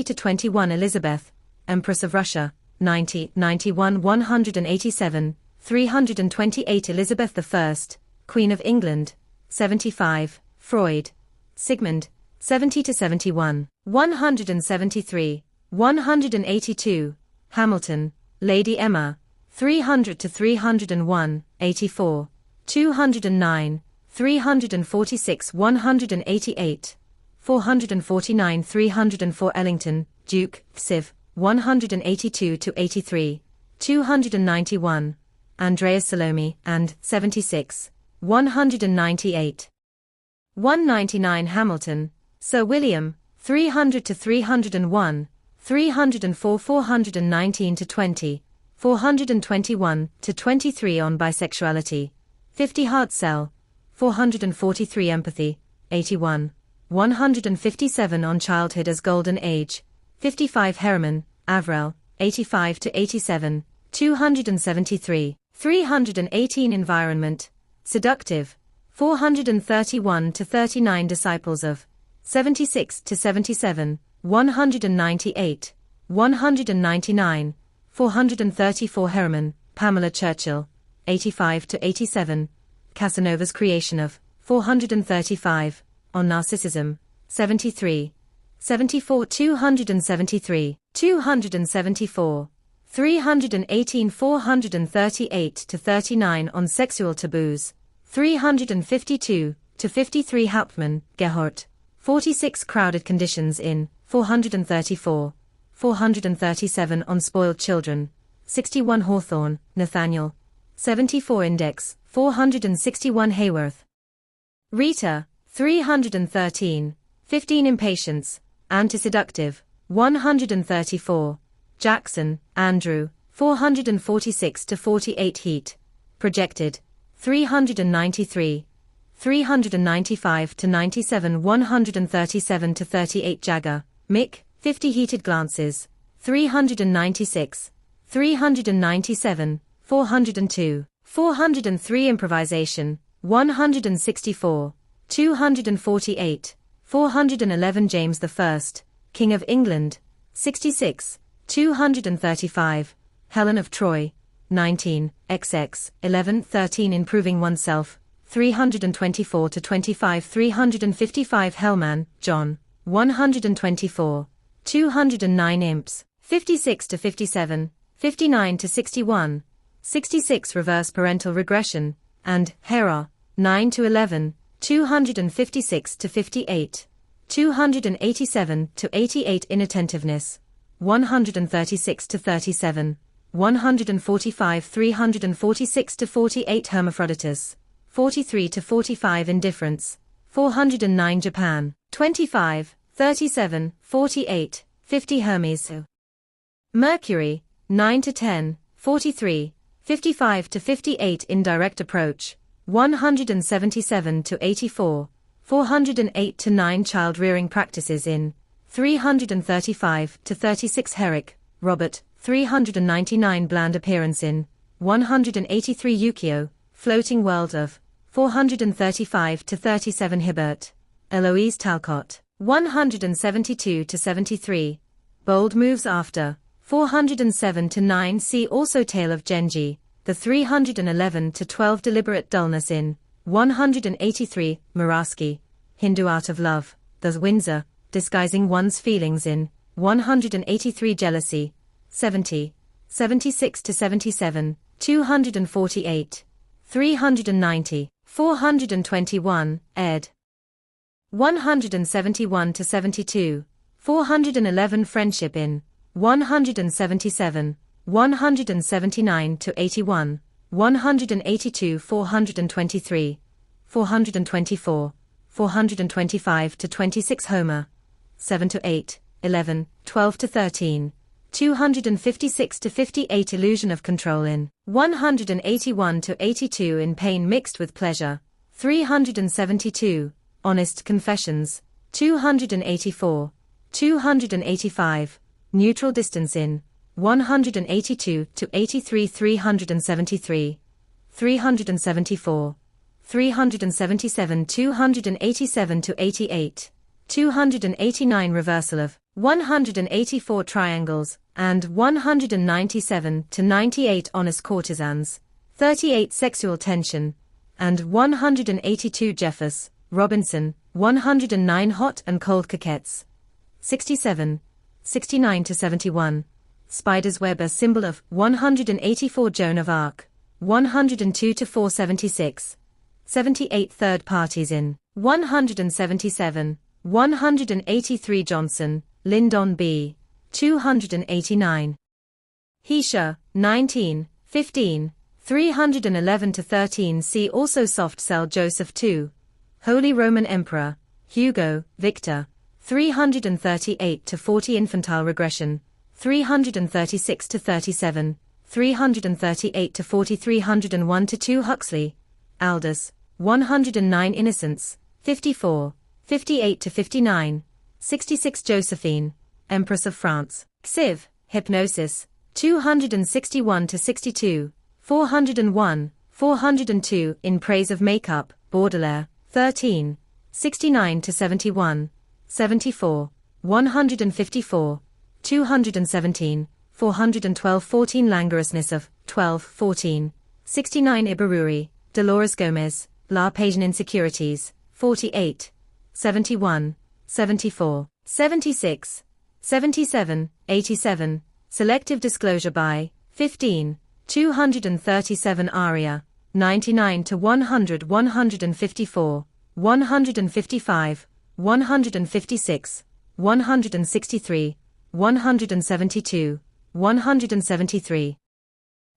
to 21 Elizabeth, Empress of Russia, 90, 91 187, 328 Elizabeth I, Queen of England, 75, Freud, Sigmund, 70 to 71, 173, 182, Hamilton, Lady Emma, 300 to 301, 84, 209, 346 188, 449 304 Ellington, Duke, Civ, 182 to 83, 291, Andreas Salome, and 76, 198. 199 Hamilton, Sir William, 300 to 301, 304 419 to 20, 421 to 23 on bisexuality, 50 Hartzell, 443 empathy, 81, 157 on childhood as golden age, 55 Herriman, Avril, 85 to 87, 273, 318 environment, seductive, 431 to 39 disciples of, 76 to 77, 198, 199, 434 Herriman, Pamela Churchill, 85 to 87, Casanova's creation of, 435, on narcissism, 73, 74 273, 274, 318 438 to 39 on sexual taboos, 352 to 53 Hauptmann, Gerhardt, 46 crowded conditions in, 434, 437 on spoiled children, 61 Hawthorne, Nathaniel, 74 Index, 461 Hayworth, Rita, 313, 15 Impatience, Anti-seductive, 134, Jackson, Andrew, 446 to 48 Heat, Projected, 393, 395 to 97 137 to 38 Jagger, Mick, 50 Heated Glances, 396, 397, 402, 403 Improvisation, 164, 248, 411 James I, King of England, 66, 235, Helen of Troy, 19, XX, 11 13 Improving Oneself, 324 to 25 355 Hellman, John, 124, 209 Imps, 56 to 57, 59 to 61, 66 Reverse Parental Regression, and Hera, 9 to 11, 256 to 58, 287 to 88 Inattentiveness, 136 to 37, 145 346 to 48 Hermaphroditus, 43 to 45 Indifference, 409 Japan, 25, 37, 48, 50 Hermes. Mercury, 9 to 10, 43, 55 to 58 Indirect Approach, 177 to 84, 408 to 9 Child Rearing Practices in, 335 to 36 Herrick, Robert, 399 Bland Appearance in, 183 Yukio, Floating World of, 435 to 37 Hibbert, Eloise Talcott, 172 to 73, Bold Moves After, 407 to 9 See also Tale of Genji, the 311 to 12 Deliberate Dullness in, 183 Muraski, Hindu Art of Love, The Windsor, Disguising One's Feelings in, 183 Jealousy, 70, 76 to 77, 248, 390, 421, ed. 171 to 72, 411 Friendship in, 177, 179 to 81, 182 423, 424, 425 to 26 Homer, 7 to 8, 11, 12 to 13, 256 to 58 Illusion of Control in, 181 to 82 In Pain Mixed with Pleasure, 372, Honest Confessions, 284, 285, Neutral Distance in, 182 to 83 373, 374, 377 287 to 88, 289 Reversal of, 184 triangles, and 197 to 98 honest courtesans, 38 sexual tension, and 182 Jeffers, Robinson, 109 hot and cold coquettes, 67, 69 to 71, Spider's web a symbol of 184 Joan of Arc, 102 to 476, 78 third parties in, 177, 183 Johnson, Lyndon B. 289. Hesha, 19, 15, 311 to 13. See also Soft Cell Joseph II, Holy Roman Emperor, Hugo, Victor, 338 to 40 Infantile regression, 336 to 37, 338 to 40 301 to 2 Huxley, Aldous, 109 Innocence, 54, 58 to 59, 66 Josephine, Empress of France, Xiv, Hypnosis, 261 to 62, 401, 402 In Praise of Makeup, Baudelaire, 13, 69 to 71, 74, 154, 217, 412 14 Languorousness of, 12, 14, 69 Ibaruri, Dolores Gomez, La Pageant Insecurities, 48, 71, 74, 76, 77, 87, Selective Disclosure by, 15, 237 Aria, 99 to 100 154, 155, 156, 163, 172, 173.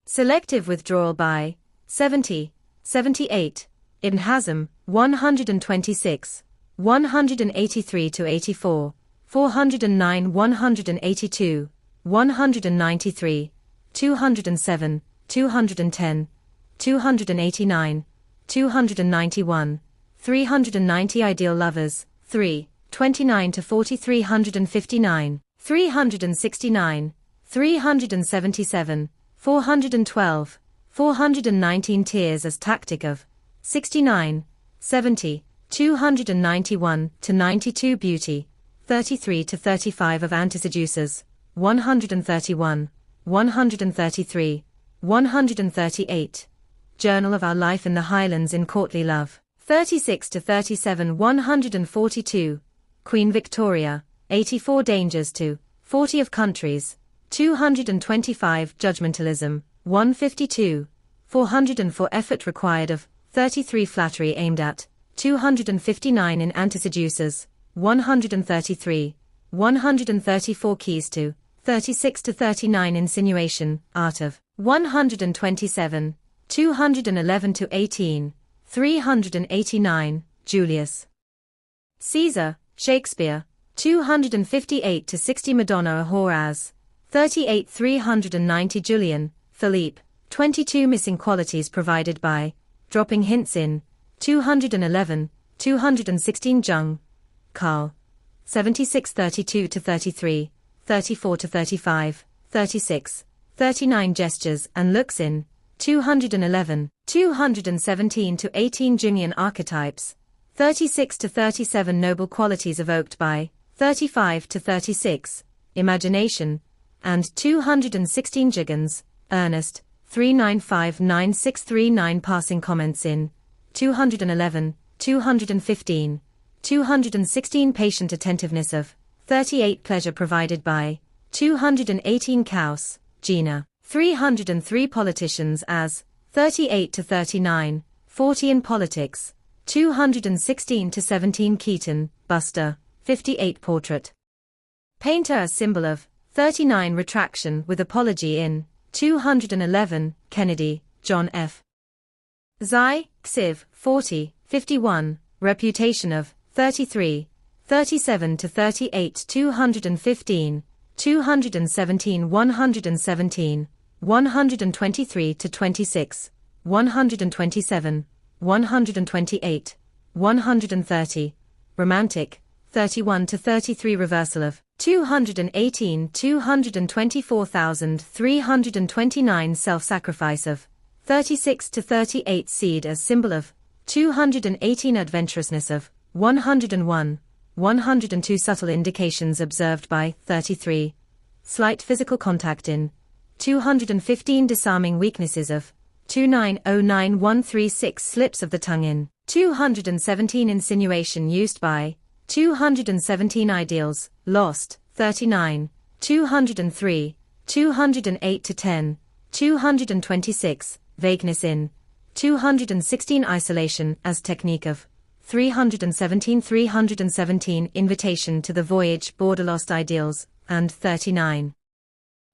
Selective Withdrawal by, 70, 78, Ibn Hazm, 126, 183 to 84, 409 182, 193, 207, 210, 289, 291, 390 Ideal Lovers, 3, 29 to 40 359, 369, 377, 412, 419 Tears as Tactic of, 69, 70, 291 to 92 Beauty, 33 to 35 of Anti-Seducers, 131, 133, 138. Journal of Our Life in the Highlands in Courtly Love, 36 to 37 142. Queen Victoria, 84 Dangers to, 40 of Countries, 225 Judgmentalism, 152, 404 Effort required of, 33 Flattery aimed at, 259 in Anti-Seducers, 133, 134 Keys to, 36 to 39 Insinuation, Art of, 127, 211 to 18, 389, Julius Caesar, Shakespeare, 258 to 60 Madonna Horaz, 38 390 Julian, Philippe, 22 Missing qualities provided by, dropping hints in, 211, 216 Jung, Carl, 76 32 to 33, 34 to 35, 36, 39 Gestures and looks in, 211, 217 to 18 Jungian archetypes, 36 to 37 Noble qualities evoked by, 35 to 36, Imagination, and 216 Jiggins, Ernest, 3959639 Passing comments in, 211, 215, 216 Patient attentiveness of, 38 Pleasure provided by, 218 Kaus, Gina, 303 Politicians as, 38 to 39, 40 in Politics, 216 to 17 Keaton, Buster, 58 Portrait Painter a symbol of, 39 Retraction with Apology in, 211 Kennedy, John F. Xi, Xiv, 40, 51, Reputation of, 33, 37 to 38 215, 217 117, 123 to 26, 127, 128, 130, Romantic, 31 to 33 Reversal of, 218 224,329 Self-sacrifice of, 36 to 38 Seed as symbol of, 218 Adventurousness of, 101, 102 subtle indications observed by 33 slight physical contact in 215 disarming weaknesses of 2909136 slips of the tongue in 217 insinuation used by 217 ideals lost 39 203 208 to 10 226 vagueness in 216 isolation as technique of 317 invitation to the voyage borderlost ideals and 39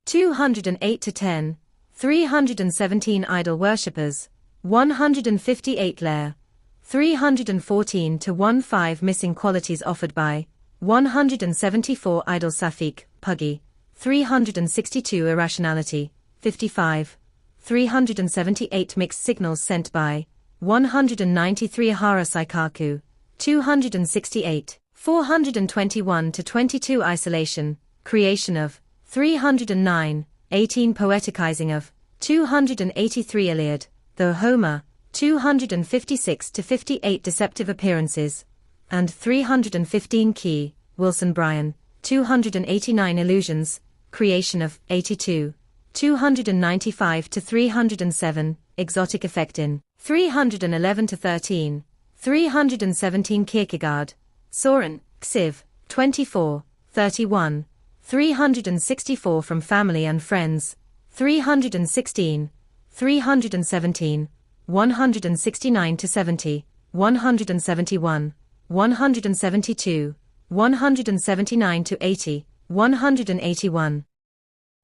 208 to 10 317 idol worshippers 158 lair 314 to 15 missing qualities offered by 174 idol saphic puggy 362 irrationality 55 378 mixed signals sent by 193 Ahara Saikaku, 268, 421 to 22 isolation, creation of 309, 18 poeticizing of 283 Iliad, though Homer, 256 to 58 deceptive appearances, and 315 Key, Wilson Bryan, 289 illusions, creation of 82, 295 to 307, exotic effect in 311 to 13, 317 Kierkegaard, Soren, Xiv, 24, 31, 364 from family and friends, 316, 317, 169 to 70, 171, 172, 179 to 80, 181.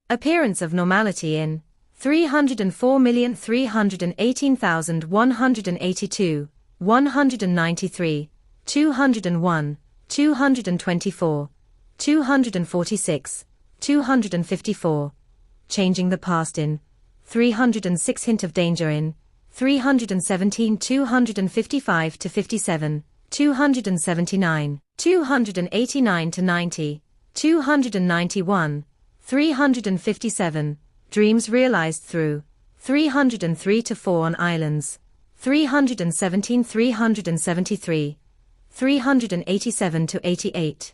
Appearance of normality in 304,318,182, 193, 201, 224, 246, 254. Changing the past in 306 hint of danger in 317 255 to 57, 279, 289 to 90, 291, 357, dreams realized through 303 to 4 on islands, 317 373, 387 to 88,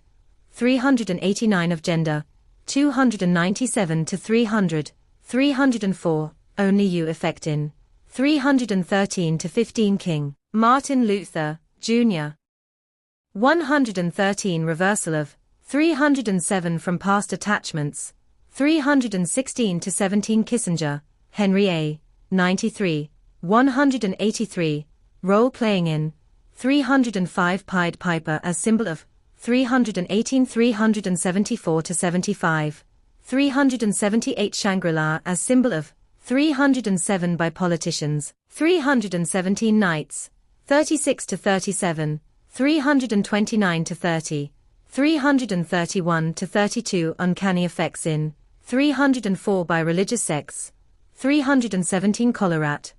389 of gender, 297 to 300, 304, only you effect in 313 to 15 King, Martin Luther, Jr. 113 reversal of 307 from past attachments, 316 to 17 Kissinger, Henry A., 93, 183, role-playing in 305 Pied Piper as symbol of 318 374 to 75, 378 Shangri-La as symbol of 307 by politicians, 317 Knights, 36 to 37, 329 to 30, 331 to 32 uncanny effects in 304 by religious sects, 317 Colorat,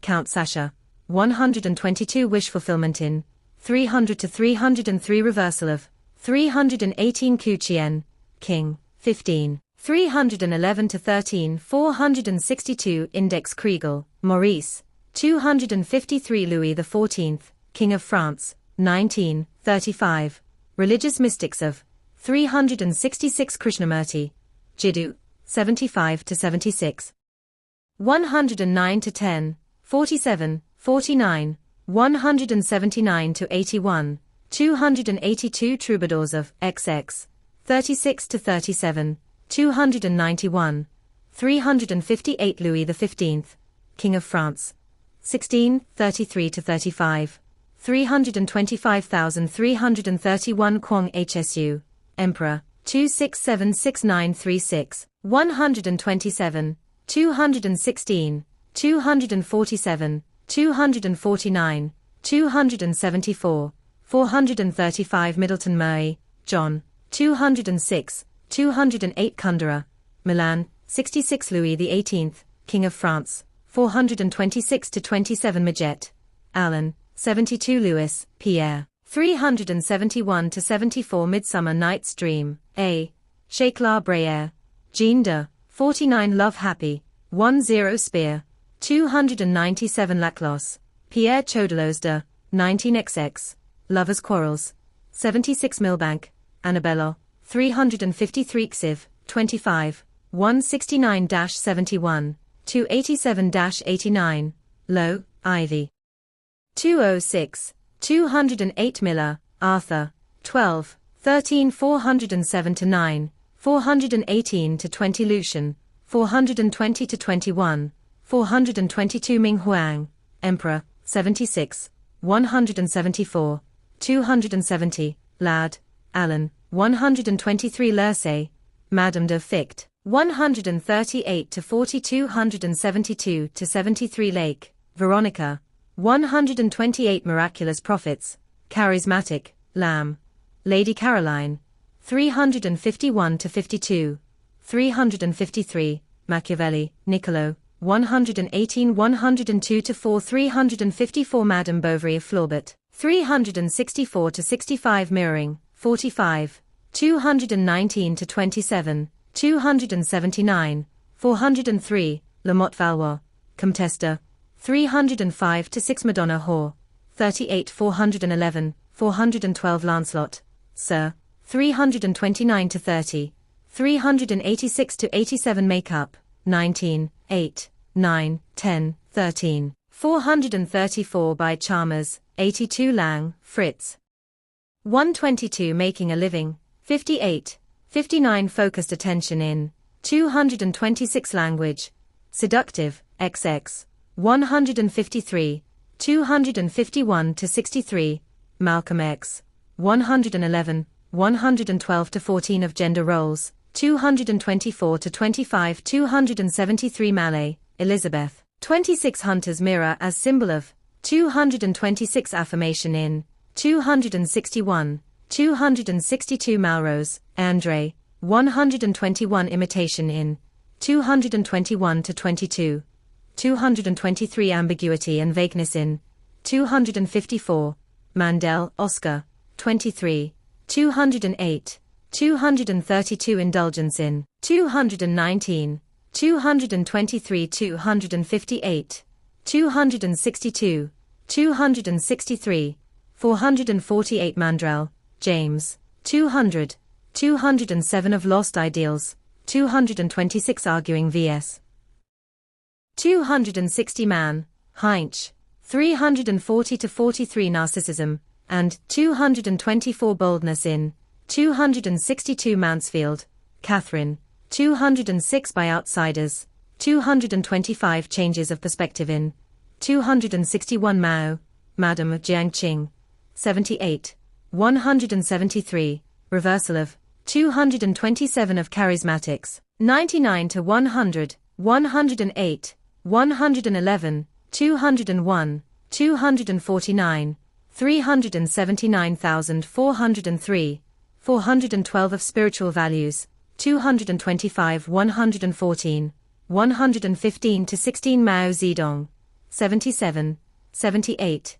Count Sasha, 122 wish fulfillment in 300 to 303 reversal of 318 Kuchien, King, 15, 311 to 13 462 Index Kriegel, Maurice, 253 Louis XIV, King of France, 19, 35, religious mystics of 366 Krishnamurti, Jiddu, 75 to 76, 109 to 10, 47, 49, 179 to 81, 282 Troubadours of XX, 36 to 37, 291, 358 Louis XV, King of France, 16, 33 to 35, 325,331 Kwong HSU, Emperor, 2676936, 127, 216, 247, 249, 274, 435 Middleton Murray, John, 206, 208 Kundera, Milan, 66 Louis XVIII, King of France, 426 to 27 Majet, Allen, 72 Louis, Pierre, 371 to 74 Midsummer Night's Dream, A. Sheikh La Brayer, Jean de, 49 Love Happy, 10 Spear, 297 Laclos, Pierre Chodelos de, 19XX, Lovers Quarrels, 76 Milbank, Annabello, 353 Xiv, 25, 169-71, 287-89, Low, Ivy. 206, 208 Miller, Arthur, 12, 13 407-9, 418-20 Lucian, 420-21, 422 Ming Huang, Emperor, 76, 174, 270, Ladd, Alan, 123 Lersay, Madame de Ficht, 138-40 272-73 Lake, Veronica, 128 Miraculous Prophets, Charismatic, Lamb, Lady Caroline, 351-52, 353, Machiavelli, Niccolo, 118 102-4 354 Madame Bovary of Flaubert, 364-65 Mirroring, 45, 219-27, 279, 403, La Motte Valois, Comtesse, 305-6 Madonna Whore, 38 411, 412 Lancelot, Sir, 329-30, 386-87 Makeup, 19, 8, 9, 10, 13, 434 by Chalmers, 82 Lang, Fritz. 122 Making a Living, 58, 59 Focused Attention in, 226 Language, Seductive, XX, 153, 251-63, Malcolm X, 111, 112-14 of Gender Roles, 224-25 273 Mallet, Elizabeth, 26 Hunter's Mirror as Symbol of, 226 Affirmation in, 261, 262 Malrose, Andre, 121 Imitation in, 221-22, 223 Ambiguity and Vagueness in, 254, Mandel, Oscar, 23, 208, 232 Indulgence in, 219, 223 258, 262, 263, 448 Mandrell, James, 200, 207 of Lost Ideals, 226 Arguing vs. 260 Mann, Heinch, 340-43 Narcissism, and 224 Boldness in, 262 Mansfield, Catherine, 206 by Outsiders, 225 Changes of Perspective in, 261 Mao, Madame of Jiangqing, 78, 173, Reversal of, 227 of Charismatics, 99-100, 108, 111, 201, 249, 379,403, 412 of Spiritual Values, 225 114, 115-16 Mao Zedong, 77, 78,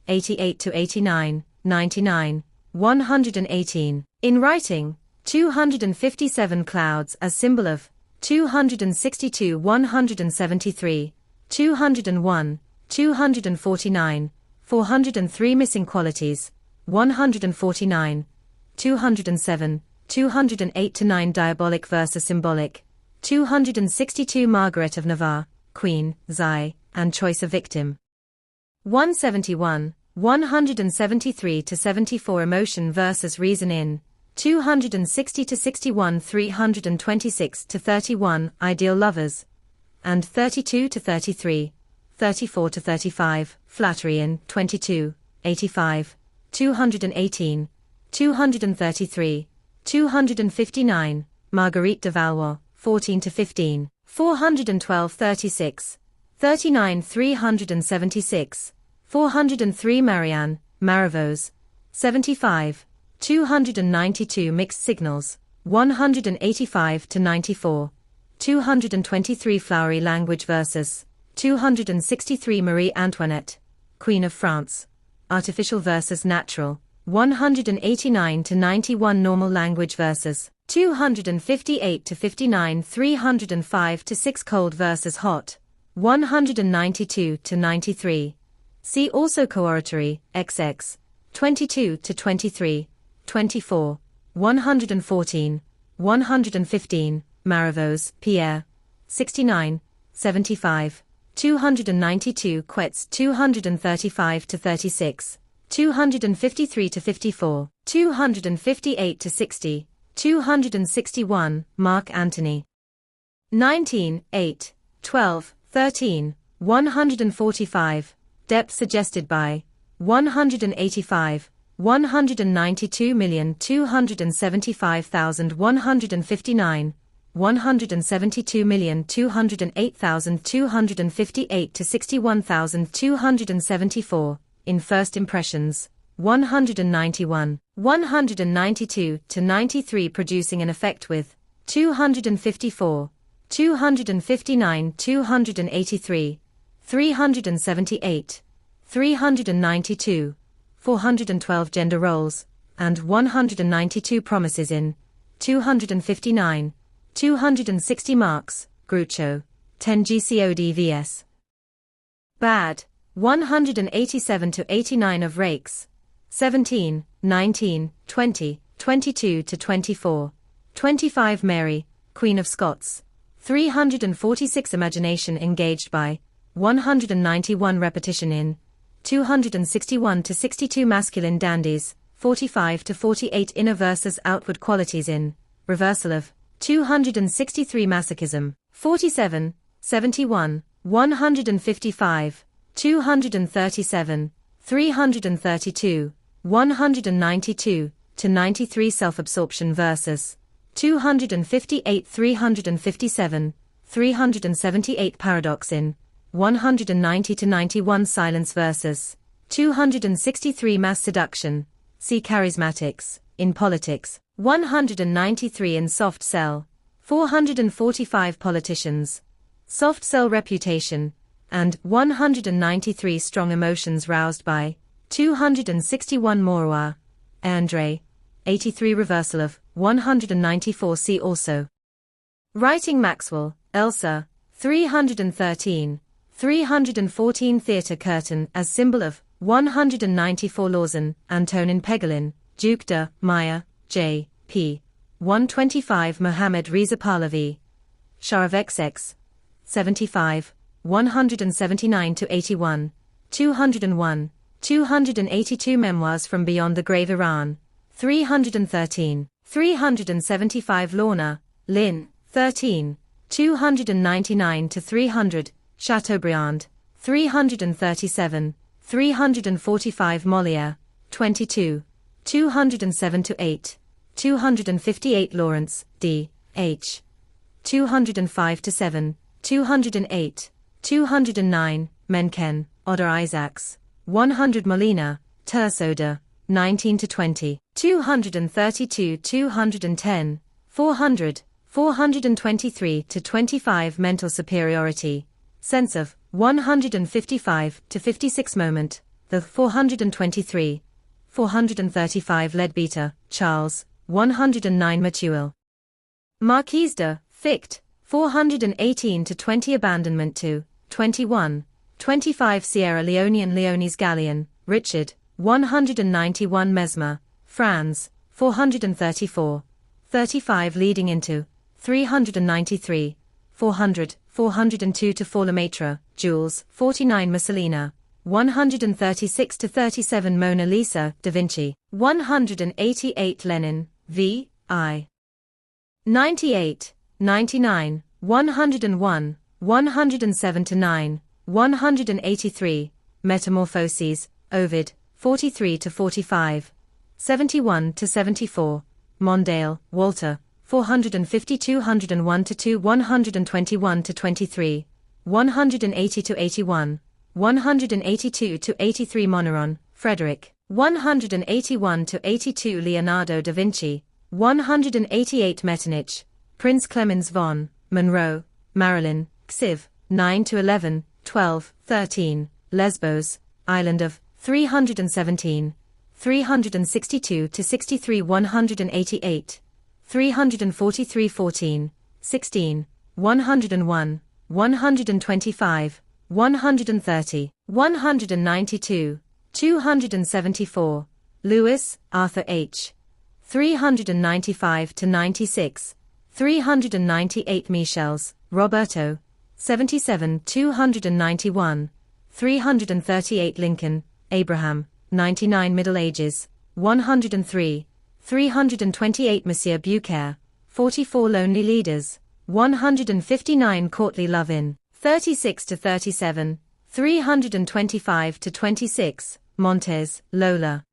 88-89, 99, 118. In Writing, 257 Clouds as Symbol of, 262 173, 201, 249, 403 Missing Qualities, 149, 207, 208-9 Diabolic versus Symbolic, 262 Margaret of Navarre, Queen, Zai, and Choice of Victim. 171, 173-74 Emotion versus Reason in, 260-61 326-31 Ideal Lovers, and 32-33, 34-35 Flattery in, 22, 85, 218, 233, 259 Marguerite de Valois, 14-15, 412-36, 39 376, 403 Marianne, Marivaux, 75, 292 Mixed Signals, 185-94, 223 Flowery Language versus, 263 Marie Antoinette, Queen of France, Artificial versus Natural, 189-91 Normal Language versus, 258-59 305-6 Cold versus Hot, 192-93. See also Cooratory, XX, 22-23, 24, 114, 115, Marivaux, Pierre, 69, 75, 292 Quetz 235-36, 253-54, 258-60, 261, Mark Antony. 19, 8, 12, 13, 145, depth suggested by 185, 192,275,159, 172,208,258 to 61,274, in first impressions, 191, 192 to 93 producing an effect with 254, 259, 283, 378, 392, 412 gender roles, and 192 promises in 259, 260 marks, Groucho, 10 GCOD vs. Bad, 187-89 of Rakes, 17, 19, 20, 22-24, 25 Mary, Queen of Scots, 346 imagination engaged by, 191 repetition in, 261-62 masculine dandies, 45-48 inner versus outward qualities in, reversal of, 263 masochism, 47, 71, 155, 237, 332, 192-93 self-absorption versus 258, 357, 378 paradox in 190-91 silence versus 263 mass seduction, see charismatics, in politics, 193 in soft sell, 445 politicians, soft sell reputation, and 193 strong emotions roused by 261 Moroa, Andre, 83 reversal of 194 see also. Writing Maxwell, Elsa, 313, 314 theatre curtain as symbol of 194 Lawson, Antonin Pegulin, Duke de Maya, J. P. 125 Mohammed Reza Pahlavi, Shah of XX, 75, 179-81, 201, 282 Memoirs from Beyond the Grave Iran, 313, 375 Lorna, Lynn, 13, 299-300, Chateaubriand, 337, 345 Molière, 22, 207-8, 258 Lawrence, D. H. 205-7, 208, 209, Mencken, Oder Isaacs, 100 Molina, Tersoda, 19-20, 232, 210, 400, 423-25 Mental superiority, sense of 155-56 moment, the 423, 435 Leadbeater, Charles, 109 Matuel. Marquise de Ficht, 418-20 Abandonment to 21, 25 Sierra Leonean Leone's Galleon, Richard, 191 Mesmer, Franz, 434, 35 leading into 393, 400, 402 Lemaitre, Jules, 49 Messalina, 136-37 Mona Lisa, Da Vinci, 188 Lenin, V. I. 98, 99, 101, 107-9, 183, Metamorphoses, Ovid, 43-45, 71-74, Mondale, Walter, 450 201-2 121-23, 180-81, 182-83 Moneron, Frederick, 181-82 Leonardo da Vinci, 188 Metternich, Prince Clemens von Monroe, Marilyn, Xiv, 9-11, 12, 13, Lesbos, Island of 317, 362-63 188, 343-14, 16, 101, 125, 130, 192, 274, Lewis, Arthur H., 395 to 96, 398 Michels, Roberto, 77 291, 338 Lincoln, Abraham, 99 Middle Ages, 103, 328 Monsieur Bucaire, 44 Lonely Leaders, 159 Courtly Love-In, 36 to 37, 325 to 26, Montes, Lola.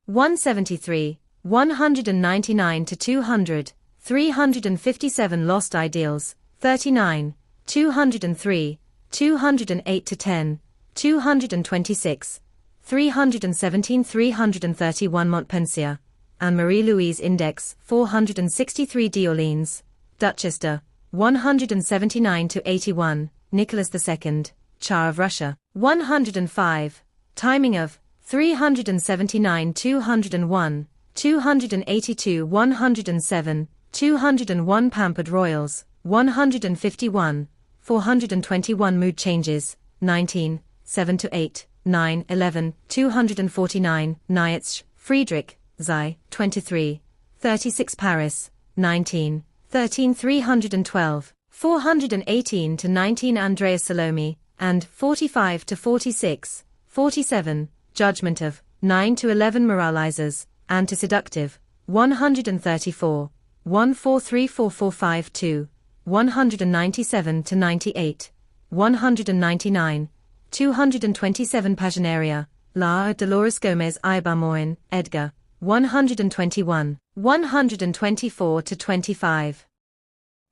173, 199 to 200, 357 Lost Ideals, 39, 203, 208 to 10, 226, 317 331 Montpensier, Anne-Marie Louise Index, 463 d'Orleans, Duchess de, 179 to 81, Nicholas II, Tsar of Russia, 105, Timing of, 379 201, 282 107, 201 Pampered Royals, 151, 421 Mood Changes, 19, 7 to 8, 9, 11, 249, Nietzsche, Friedrich, Xi, 23, 36 Paris, 19, 13 312, 418 to 19 Andreas Salome, and 45 to 46, 47, Judgment of, 9 to 11 Moralizers, Anti-Seductive, 134, 1434452, 197 to 98, 199, 227 Paginaria, La Dolores Gomez Ibarmoin, Edgar, 121, 124 to 25.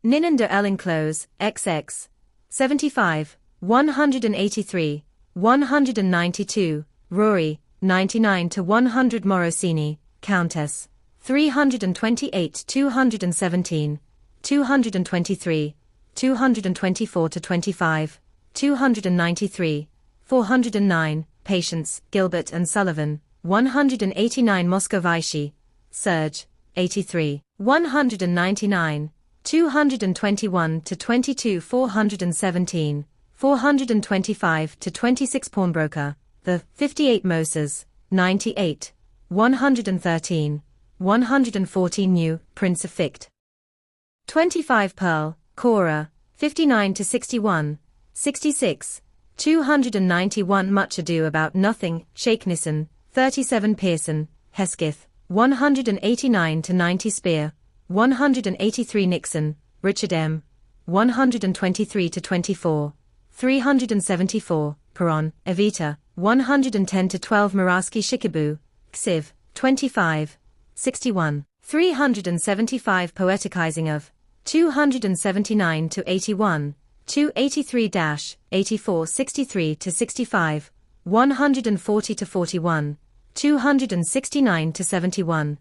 Ninan de l'Enclose, XX, 75, 183, 192, Rory, 99 to 100 Morosini, Countess, 328 217, 223, 224 to 25, 293, 409, Patience, Gilbert and Sullivan, 189 Moscovici, Serge, 83, 199, 221 to 22 417, 425 to 26 Pawnbroker, the 58 Moses, 98, 113, 114 New, Prince of Ficht. 25 Pearl, Cora, 59 to 61, 66, 291 Much Ado About Nothing, Shakenisson, 37 Pearson, Hesketh, 189 to 90 Spear, 183 Nixon, Richard M., 123 to 24, 374, Peron, Evita, 110 to 12 Muraski Shikabu, Xiv, 25, 61, 375 Poeticizing of, 279 to 81, 283-84 63 to 65, 140 to 41, 269 to 71,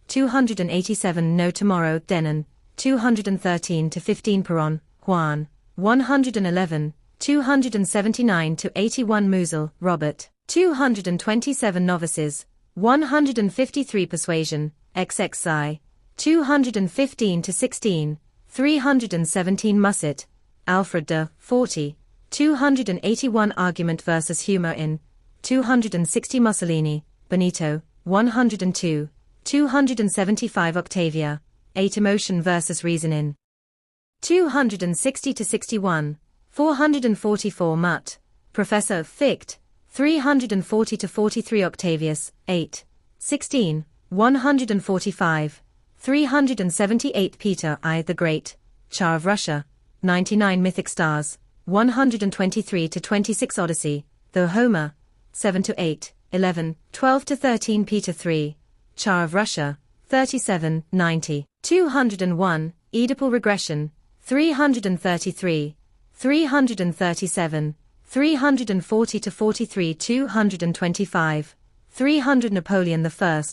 287 No Tomorrow Denon, 213 to 15 Peron, Juan, 111, 279 to 81 Musil, Robert, 227 Novices, 153 Persuasion, XXI, 215 to 16, 317 Musset, Alfred de, 40, 281 Argument versus Humor in, 260 Mussolini, Benito, 102, 275 Octavia, 8 Emotion versus Reason in, 260 to 61, 444 Mutt, Professor of Ficht, 340 to 43 Octavius, 8, 16, 145, 378 Peter I the Great, Tsar of Russia, 99 Mythic Stars, 123 to 26 Odyssey, though Homer, 7 to 8, 11, 12 to 13 Peter III, Tsar of Russia, 37, 90, 201, Oedipal Regression, 333, 337, 340 to 43 225, 300 Napoleon I,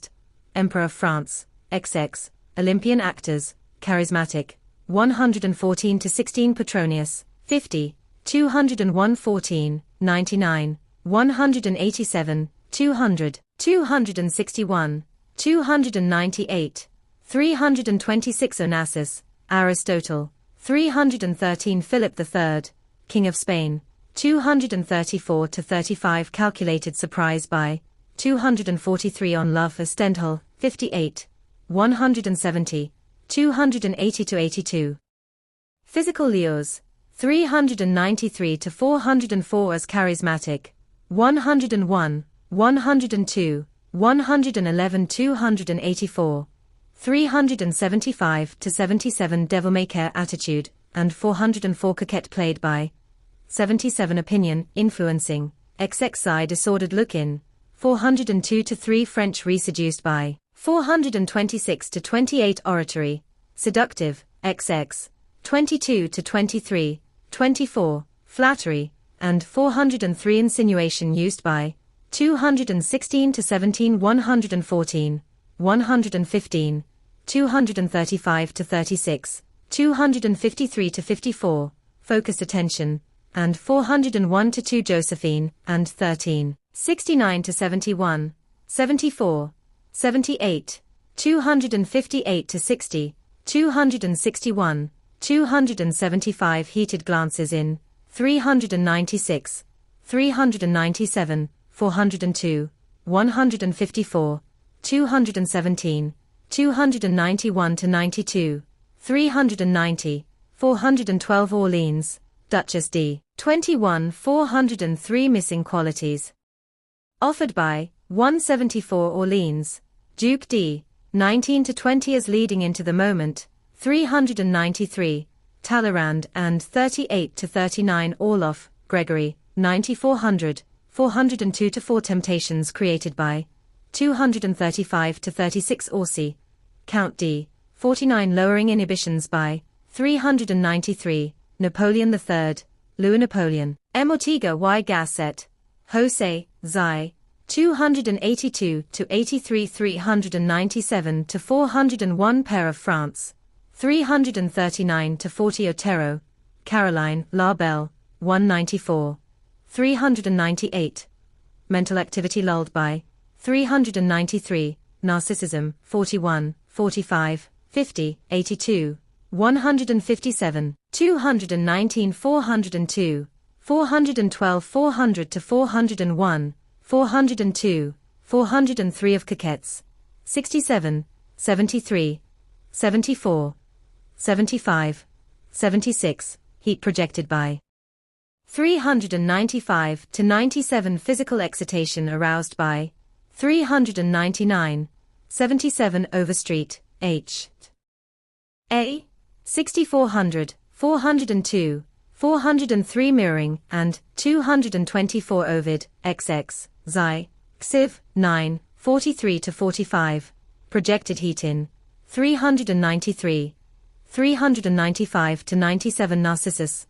Emperor of France, XX, Olympian Actors, Charismatic, 114 to 16 Petronius, 50, 201 14, 99, 187, 200, 261, 298, 326 Onassis, Aristotle, 313 Philip III, King of Spain, 234 to 35 Calculated Surprise by, 243 On Love for Stendhal, 58, 170, 280 to 82. Physical lures, 393 to 404 as charismatic, 101, 102, 111 284, 375 to 77 devil-may-care attitude, and 404 coquette played by, 77 opinion, influencing, XXI disordered look-in, 402 to 3 French reseduced by, 426 to 28 oratory, seductive, XX, 22 to 23, 24, flattery, and 403 insinuation used by, 216 to 17 114, 115, 235 to 36, 253 to 54, focused attention, and 401 to 2 Josephine, and 13, 69 to 71, 74, 78, 258 to 60, 261, 275 heated glances in, 396, 397, 402, 154, 217, 291 to 92, 390, 412 Orleans, Duchess D. 21 403 missing qualities. Offered by, 174 Orleans, Duke D. 19 to 20 as leading into the moment, 393, Talleyrand and 38 to 39 Orloff, Gregory, 9400, 402 to 4 Temptations created by, 235 to 36 Orsi, Count D. 49 lowering inhibitions by, 393, Napoleon III, Louis Napoleon, M. Ortega y Gasset, Jose, Xi, 282 to 83 397 to 401 Pair of France, 339 to 40 Otero, Caroline, La Belle, 194, 398, Mental activity lulled by, 393, Narcissism, 41, 45, 50, 82, 157, 219 402, 412 400 to 401, 402, 403 of coquettes, 67, 73, 74, 75, 76, heat projected by, 395 to 97 physical excitation aroused by, 399, 77 Overstreet, H. A. 6400, 402, 403 mirroring, and 224 Ovid, XX, Xi, Xiv, 9, 43 to 45, projected heat in, 393, 395 to 97 Narcissus,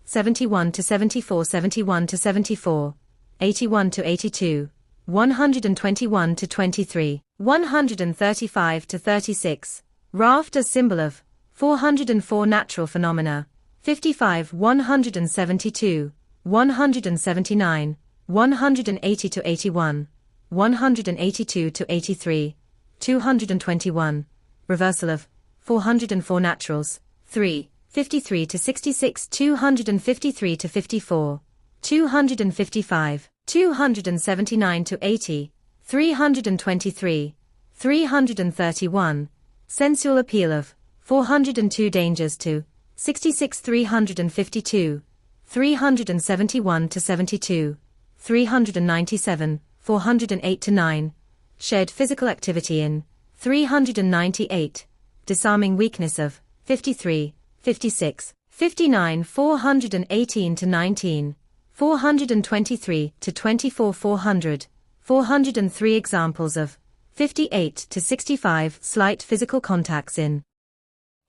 71 to 74 71 to 74, 81 to 82, 121 to 23, 135 to 36, Raft as symbol of, 404 natural phenomena, 55 172, 179, 180 to 81, 182 to 83, 221, reversal of, 404 naturals, 3, 53 to 66 253 to 54, 255, 279 to 80, 323, 331, sensual appeal of, 402 dangers to, 66 352, 371 to 72, 397, 408 to 9, shared physical activity in, 398, disarming weakness of, 53, 56, 59 418 to 19, 423 to 24 400, 403 examples of, 58 to 65 slight physical contacts in,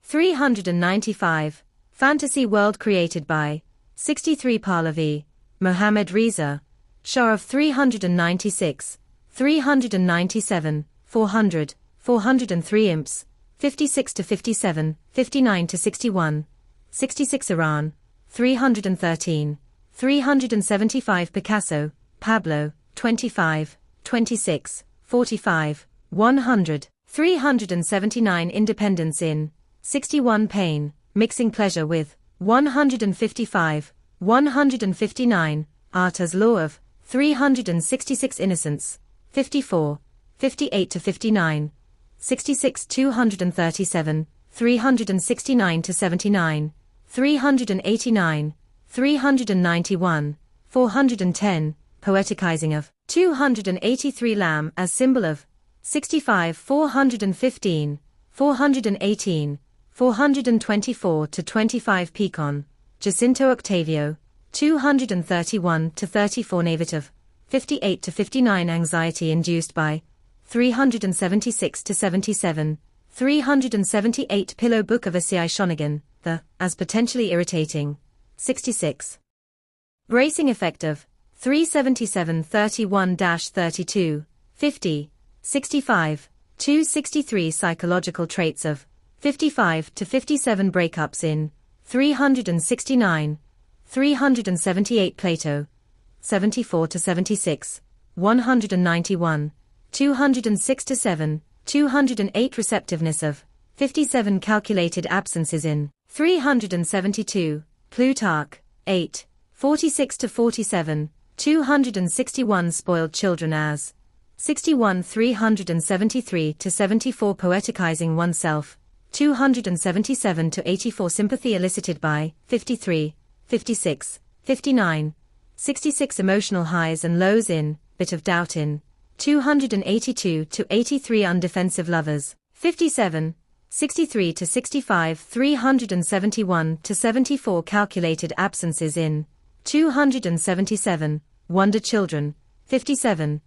395, fantasy world created by, 63 Pahlavi, Mohammad Reza, Shah of 396, 397, 400, 403 imps, 56 to 57, 59 to 61, 66 Iran, 313, 375 Picasso, Pablo, 25, 26, 45, 100, 379 Independence in, 61 Pain, mixing pleasure with, 155, 159, Art as law of, 366 Innocence, 54, 58 to 59, 66 237, 369 to 79, 389, 391, 410, poeticizing of 283 lamb as symbol of 65 415, 418, 424 to 25 pecan, Jacinto Octavio, 231 to 34 negative, 58 to 59 anxiety induced by 376 to 77, 378 Pillow Book of Asii Shonigan, the, as potentially irritating, 66. Bracing effect of 377 31-32, 50, 65, 263 psychological traits of 55 to 57 breakups in 369, 378 Plato, 74 to 76, 191, 206 to 7, 208 receptiveness of 57 calculated absences in 372, Plutarch, 8, 46 to 47, 261 spoiled children as 61 373 to 74 poeticizing oneself, 277 to 84 sympathy elicited by 53, 56, 59, 66 emotional highs and lows in bit of doubt in 282 to 83 undefensive lovers, 57, 63 to 65 371 to 74 calculated absences in 277 wonder children, 57,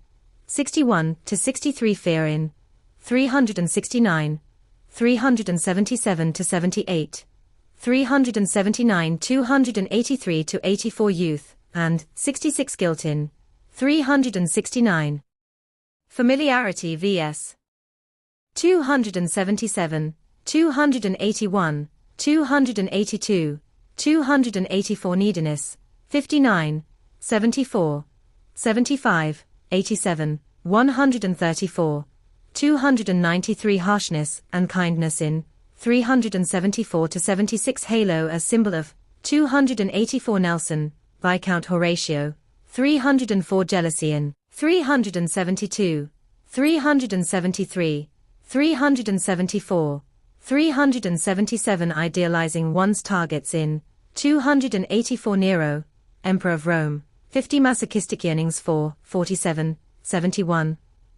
61 to 63 fear in 369, 377 to 78, 379 283 to 84 youth, and 66 guilt in 369. Familiarity vs. 277, 281, 282, 284 neediness, 59, 74, 75, 87, 134, 293 harshness and kindness in 374 to 76 halo as symbol of 284 Nelson, Viscount Horatio, 304 jealousy in 372, 373, 374, 377 idealizing one's targets in 284 Nero, Emperor of Rome, 50 masochistic yearnings for 47, 71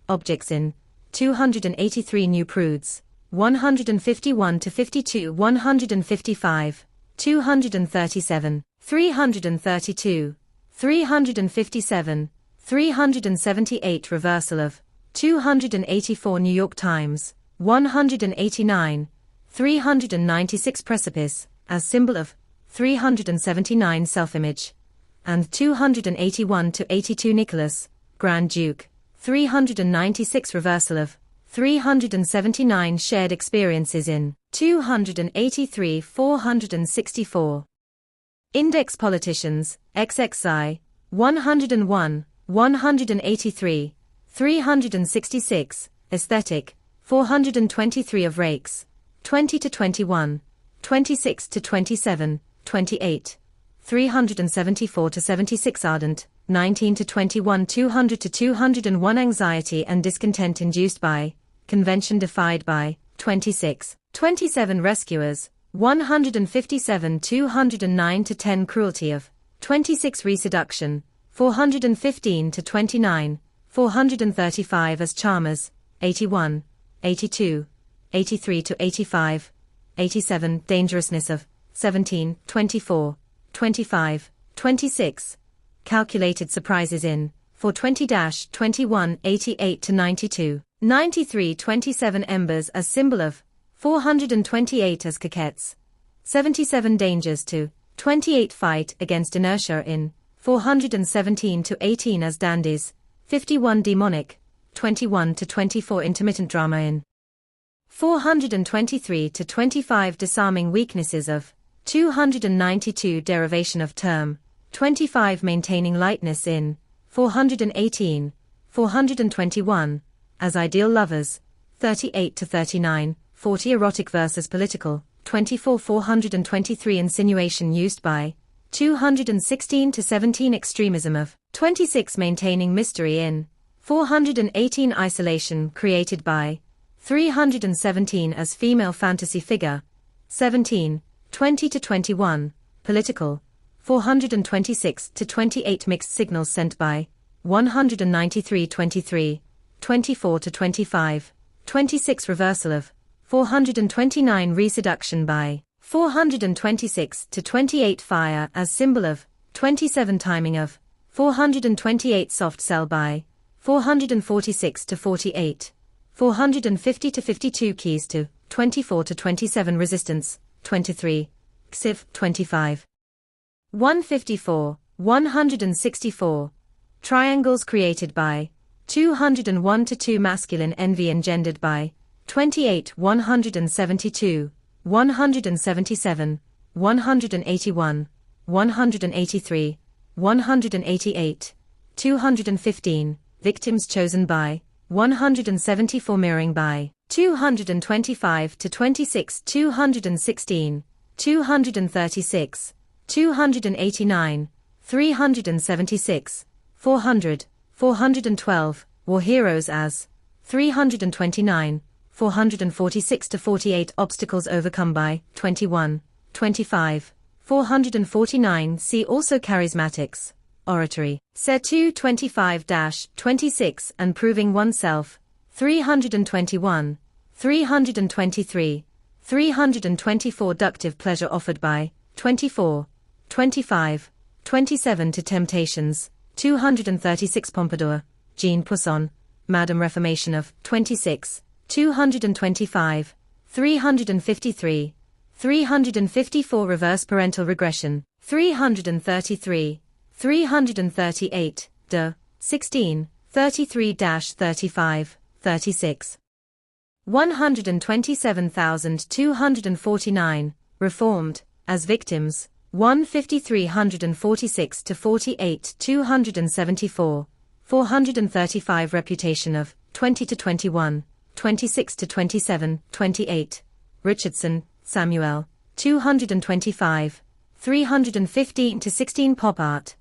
objects in 283 new prudes, 151 to 52 155, 237, 332, 357, 378 reversal of 284 New York Times, 189, 396 precipice, as symbol of 379 self-image, and 281 to 82 Nicholas, Grand Duke, 396 reversal of 379 shared experiences in 283 464. Index politicians, XXI, 101, 183, 366, aesthetic, 423 of rakes, 20 to 21, 26 to 27, 28, 374 to 76 ardent, 19 to 21 200 to 201 anxiety and discontent induced by, convention defied by, 26, 27 rescuers, 157 209 to 10 cruelty of, 26 reseduction, 415 to 29, 435 as charmers, 81, 82, 83 to 85, 87 dangerousness of, 17, 24, 25, 26, calculated surprises in, 420-21 88 to 92, 93 27 embers as symbol of, 428 as coquettes, 77 dangers to, 28 fight against inertia in, 417 to 18 as dandies, 51 demonic, 21 to 24 intermittent drama in, 423 to 25 disarming weaknesses of, 292 derivation of term, 25 maintaining lightness in, 418, 421, as ideal lovers, 38 to 39, 40 erotic versus political, 24 423 insinuation used by, 216 to 17 extremism of, 26 maintaining mystery in, 418 isolation created by, 317 as female fantasy figure, 17, 20 to 21, political, 426 to 28 mixed signals sent by, 193 23, 24 to 25, 26 reversal of, 429 reseduction by, 426 to 28 fire as symbol of, 27 timing of, 428 soft cell by, 446 to 48, 450 to 52 keys to, 24 to 27 resistance, 23, XIV 25. 154, 164. Triangles created by, 201 to 2 masculine envy engendered by, 28 172, 177, 181, 183, 188, 215, victims chosen by, 174 mirroring by, 225 to 26 216, 236, 289, 376, 400, 412, war heroes as, 329, 446 to 48 obstacles overcome by, 21, 25, 449 see also charismatics, oratory, Setu 25-26 and proving oneself, 321, 323, 324 ductive pleasure offered by, 24, 25, 27 to temptations, 236 Pompadour, Jean Pousson, Madame Reformation of, 26, 225, 353, 354 reverse parental regression, 333, 338, de, 16, 33-35, 36. 127,249, reformed, as victims, 15346 to 48 274, 435 reputation of, 20 to 21, 26 to 27, 28, Richardson, Samuel, 225, 315 to 16 pop art,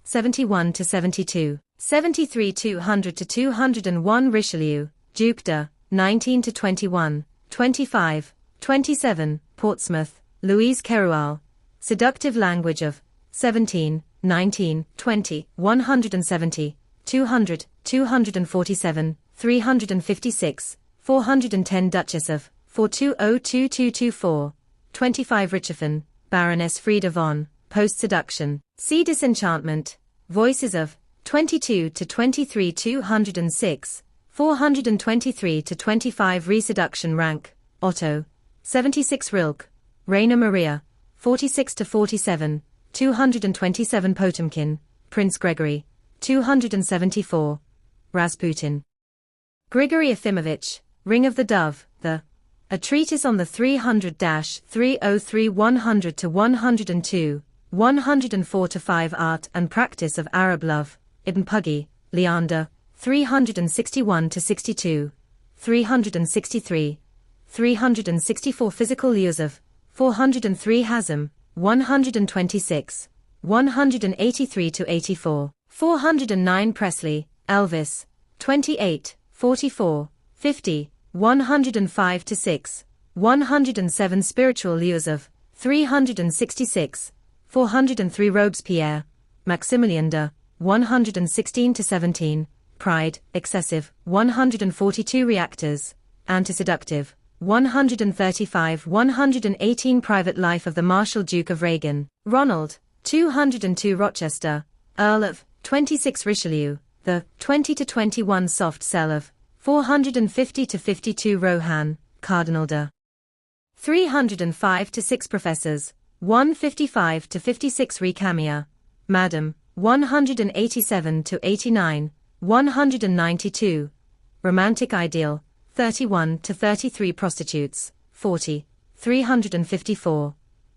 71 to 72, 73 200 to 201 Richelieu, Duke de, 19 to 21, 25, 27, Portsmouth, Louise Keroual, seductive language of, 17, 19, 20, 170, 200, 247, 356, 410 Duchess of, 4202224, 25 Richefin, Baroness Frieda von, post-seduction, see disenchantment, voices of, 22 to 23 206, 423 to 25 reseduction rank, Otto, 76 Rilke, Rainer Maria, 46 to 47, 227 Potemkin, Prince Gregory, 274, Rasputin. Grigory Efimovich, Ring of the Dove, A Treatise on the 300-303 100 to 102, 104 to 5 Art and Practice of Arab Love, Ibn Puggy, Leander, 361 to 62, 363, 364 Physical Lures of, 403 Hazm, 126, 183 to 84, 409 Presley, Elvis, 28, 44, 50, 105 to 6, 107 Spiritual Lures of, 366, 403 Robespierre, Maximilien de, 116 to 17, Pride, Excessive, 142 Reactors, Anti-Seductive, 135 118 Private Life of the Marshal Duke of Reagan, Ronald, 202 Rochester, Earl of, 26 Richelieu, the 20 to 21 Soft Cell of, 450 to 52 Rohan, Cardinal de, 305 to 6 Professors, 155 to 56 Recamia, Madam, 187 to 89, 192, Romantic Ideal, 31 to 33 Prostitutes, 40, 354,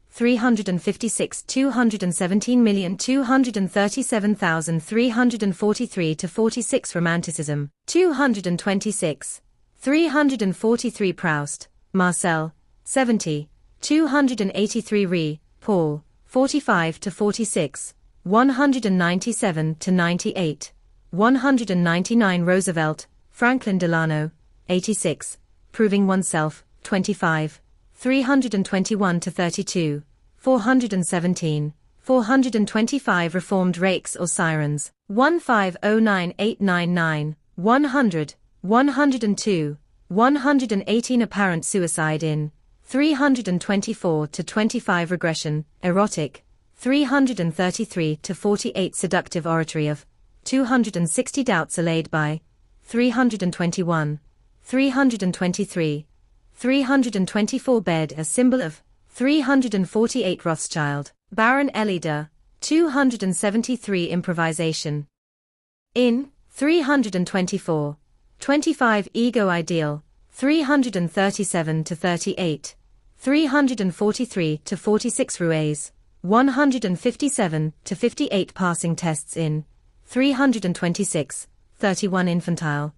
356 217,237,343 to 46 Romanticism, 226, 343 Proust, Marcel, 70, 283 Re, Paul, 45 to 46, 197 to 98, 199 Roosevelt, Franklin Delano, 86, proving oneself, 25, 321 to 32, 417, 425 reformed rakes or sirens, 1509899, 100, 102, 118 apparent suicide in, 324 to 25 regression, erotic, 333 to 48 seductive oratory of, 260 doubts allayed by, 321, 323, 324 bed a symbol of, 348 Rothschild, Baron Elida, 273 improvisation. In, 324, 25 ego ideal, 337 to 38, 343 to 46 rues, 157 to 58 passing tests in, 326, 31 infantile,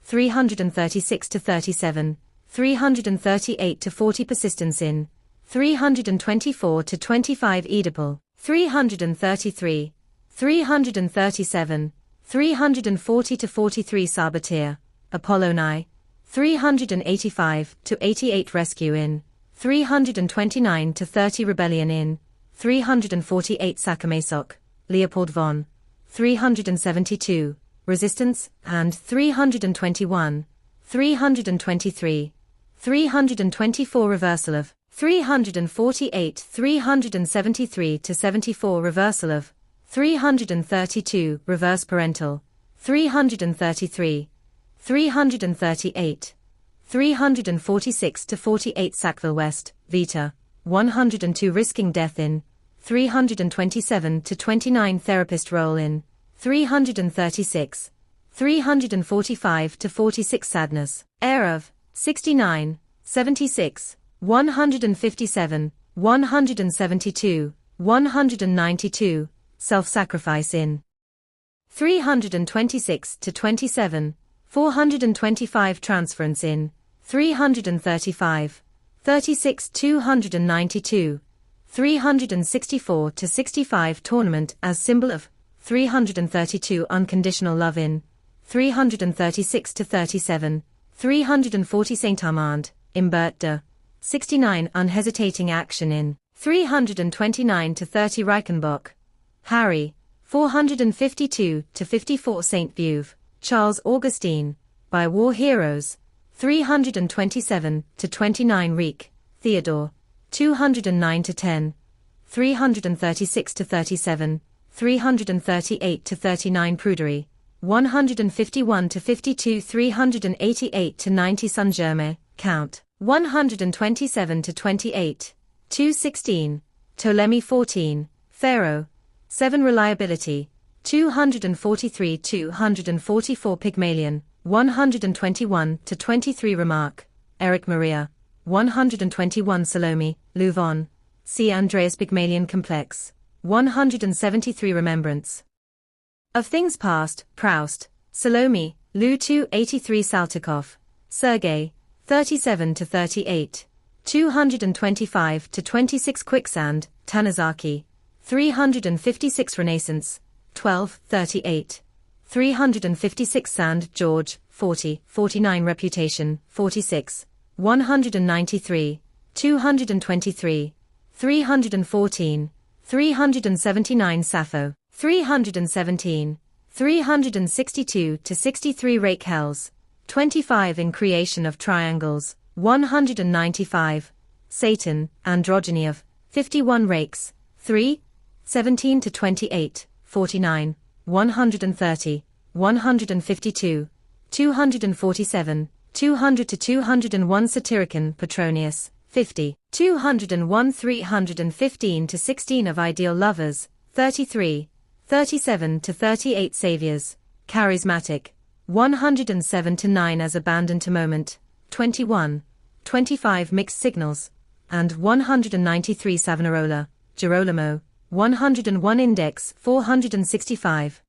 336 to 37, 338 to 40 persistence in, 324 to 25 Oedipal, 333, 337, 340 to 43 Saboteur, Apolloni, 385 to 88 Rescue in, 329 to 30 Rebellion in, 348 Sakamesok, Leopold von, 372, Resistance, and 321, 323, 324 Reversal of, 348 373 to 74 Reversal of, 332 Reverse Parental, 333, 338, 346 to 48 Sackville West, Vita, 102 Risking Death in, 327 to 29 Therapist Role in, 336, 345 to 46 Sadness, Air of, 69, 76, 157, 172, 192, Self-Sacrifice in, 326 to 27, 425 Transference in, 335, 36 292, 364 to 65 Tournament as symbol of, 332 Unconditional Love in, 336 to 37, 340 Saint-Amand, Imbert de, 69 Unhesitating Action in, 329 to 30 Reichenbach, Harry, 452 to 54 Saint Beuve, Charles Augustine, by War Heroes, 327 to 29 Reek, Theodore, 209 to 10, 336 to 37, 338 to 39 Prudery, 151 to 52 388 to 90 Saint-Germain, Count, 127 to 28, 216, Ptolemy 14, Pharaoh, 7 Reliability, 243 244 Pygmalion, 121 to 23 Remark, Eric Maria, 121 Salome, Louvon, C. Andreas Pygmalion Complex, 173 Remembrance of Things Past, Proust, Salome, Lou 283 Saltykov, Sergei, 37 to 38, 225 to 26 Quicksand, Tanizaki, 356 Renaissance, 12, 38, 356 Sand, George, 40, 49 Reputation, 46, 193, 223, 314, 379 Sappho, 317, 362 to 63 Rake Hells, 25 in Creation of Triangles, 195, Satan, Androgyny of, 51 Rakes, 3, 17 to 28, 49, 130, 152, 247, 200 to 201 Satyricon, Petronius, 50, 201 315 to 16 of Ideal Lovers, 33, 37 to 38 Saviors, Charismatic, 107 to 9 as Abandoned to Moment, 21, 25 Mixed Signals, and 193 Savonarola, Girolamo, 101 Index 465.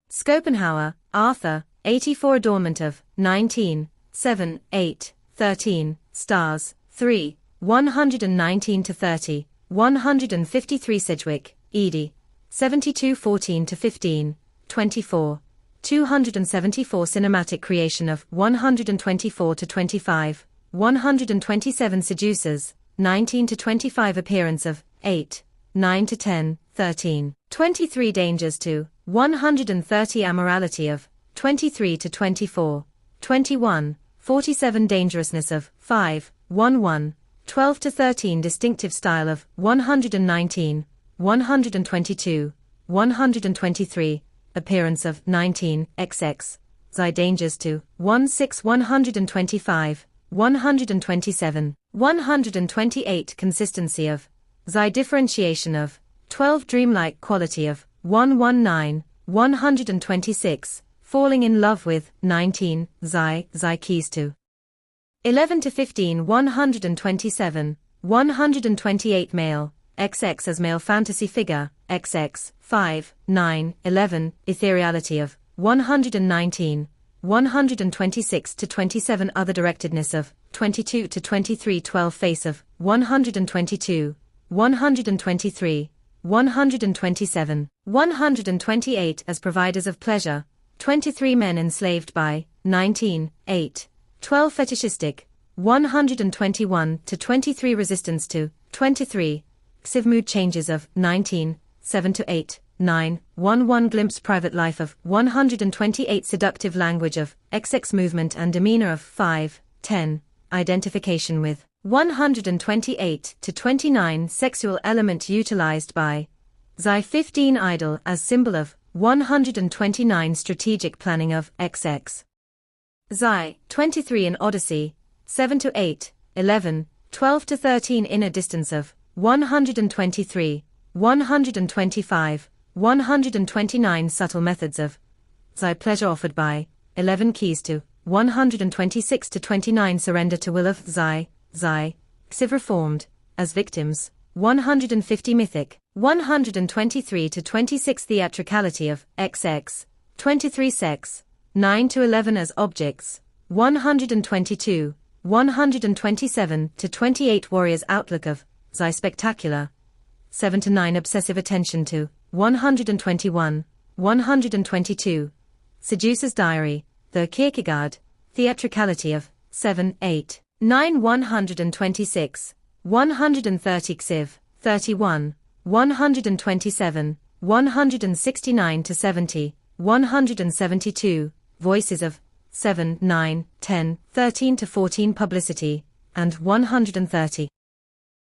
Schopenhauer, Arthur, 84 Adornment of, 19, 7, 8, 13, Stars, 3, 119 to 30, 153 Sedgwick, Edie, 72 14 to 15, 24, 274 cinematic creation of 124 to 25, 127 seducers, 19 to 25 appearance of 8, 9 to 10, 13, 23 dangers to 130 amorality of 23 to 24, 21, 47 dangerousness of 5, 1, 12 to 13 distinctive style of 119, 122, 123, appearance of 19, XX, dangers to 16, 125, 127, 128 consistency of differentiation of 12 dreamlike quality of 119, 126, falling in love with 19, keys to 11 to 15, 127, 128 male, XX as male fantasy figure, XX, 5, 9, 11, ethereality of 119, 126 to 27 other directedness of 22 to 23 12 face of 122, 123, 127, 128 as providers of pleasure, 23 men enslaved by 19, 8, 12 fetishistic, 121 to 23 resistance to 23, xiv mood changes of 19, 7 to 8, 9, 1 glimpse private life of 128 seductive language of XX movement and demeanor of 5, 10, identification with 128 to 29 sexual element utilized by 15 idol as symbol of 129 strategic planning of XX. 23 in Odyssey, 7 to 8, 11, 12 to 13 inner distance of 123, 125, 129 subtle methods of pleasure offered by 11 keys to 126 to 29 surrender to will of xiv reformed as victims 150 mythic 123 to 26 theatricality of XX 23 sex 9 to 11 as objects 122 127 to 28 warriors outlook of spectacular 7 to 9 obsessive attention to 121 122 seducer's diary the Kierkegaard theatricality of 7 8 9 126 130 xiv 31 127 169 to 70 172 voices of 7 9 10 13 to 14 publicity and 130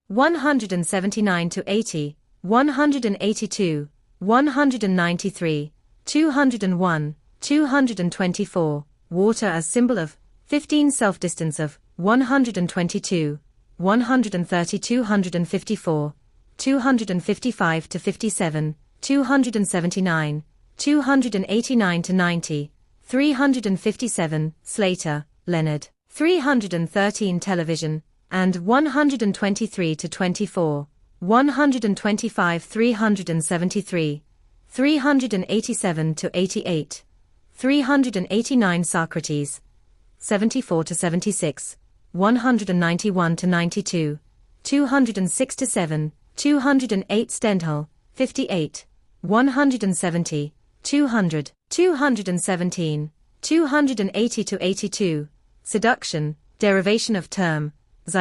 179 to 80 182 193 201 224 water as symbol of 15 self-distance of 122 130 254 255 to 57 279 289 to 90 357 Slater, Leonard 313 television and 123 to 24 125 373 387 to 88 389 Socrates 74 to 76 191 to 92 206 to 7 208 Stendhal 58 170 200 217 280 to 82 Seduction derivation of term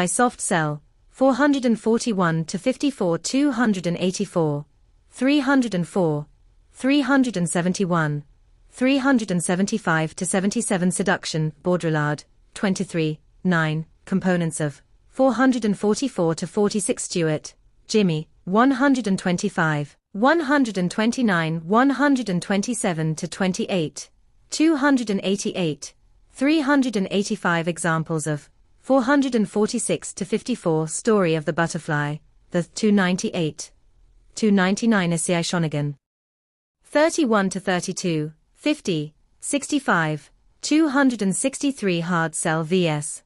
soft cell 441 to 54 284 304 371 375 to 77 Seduction Baudrillard 23 9 components of 444 to 46 Stewart Jimmy 125 129 127 to 28 288 385 examples of 446 to 54 Story of the Butterfly, the 298 299 Assai Shonigan 31 to 32 50 65 263 Hard Cell vs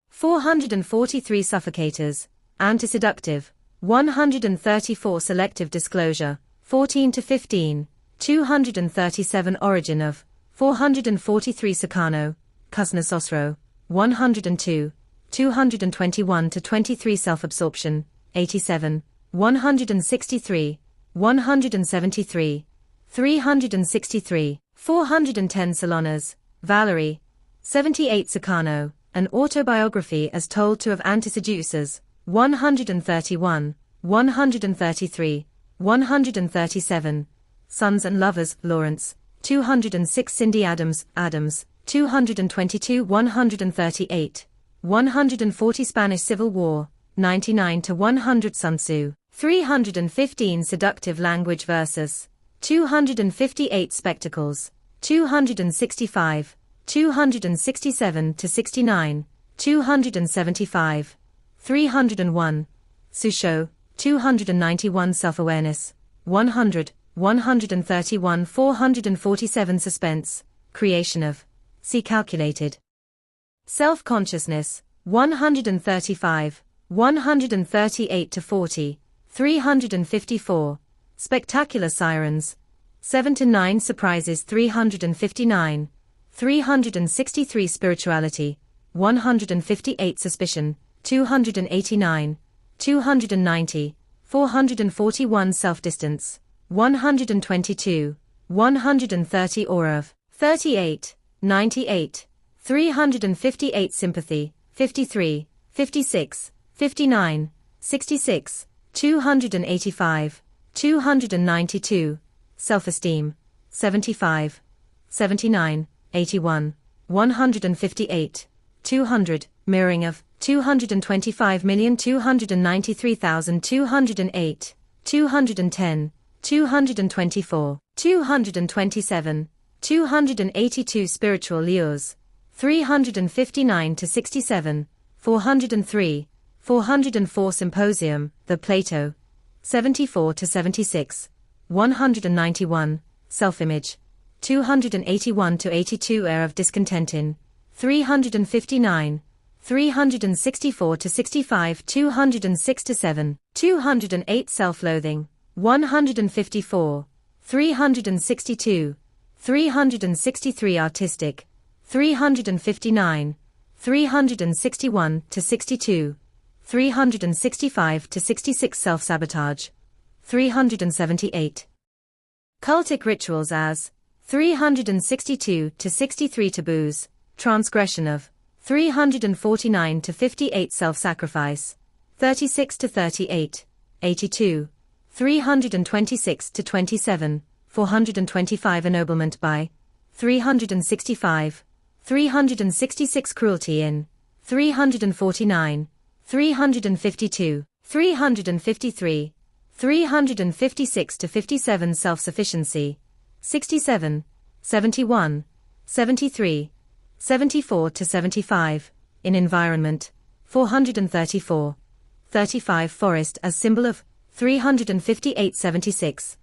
443 Suffocators, Anti-Seductive 134 Selective Disclosure 14 to 15 237 Origin of 443 Sukarno, Kusner Sosro 102 221 to 23 Self-Absorption 87 163 173 363 410 Salonas, Valerie. 78 Sukarno, an autobiography as told to of anti-seducers, 131, 133, 137. Sons and Lovers, Lawrence. 206 Cindy Adams, 222 138. 140 Spanish Civil War, 99 to 100 Sun Tzu. 315 Seductive Language versus 258 Spectacles, 265, 267 to 69, 275, 301. Susho, 291 Self-awareness, 100, 131 447 Suspense, Creation of, see Calculated. Self-consciousness, 135, 138 to 40, 354. Spectacular Sirens, 7 to 9 Surprises 359, 363 Spirituality, 158 Suspicion, 289, 290, 441 Self-distance, 122, 130 Aura of, 38, 98, 358 Sympathy, 53, 56, 59, 66, 285, 292, Self-esteem, 75, 79, 81, 158, 200, Mirroring of, 225,293,208, 210, 224, 227, 282 Spiritual Lures, 359 to 67, 403, 404 Symposium, The Plato, 74 to 76, 191, Self-image, 281 to 82 Air of Discontent in, 359, 364 to 65 206 to 7, 208 Self-loathing, 154, 362, 363 Artistic, 359, 361 to 62, 365 to 66 Self-sabotage, 378. Cultic rituals as 362 to 63 Taboos, transgression of 349 to 58 Self-sacrifice, 36 to 38, 82, 326 to 27, 425 Ennoblement by 365, 366 Cruelty in 349, 352, 353, 356 to 57 Self-sufficiency, 67, 71, 73, 74 to 75, in environment, 434, 35 Forest as symbol of, 358 76,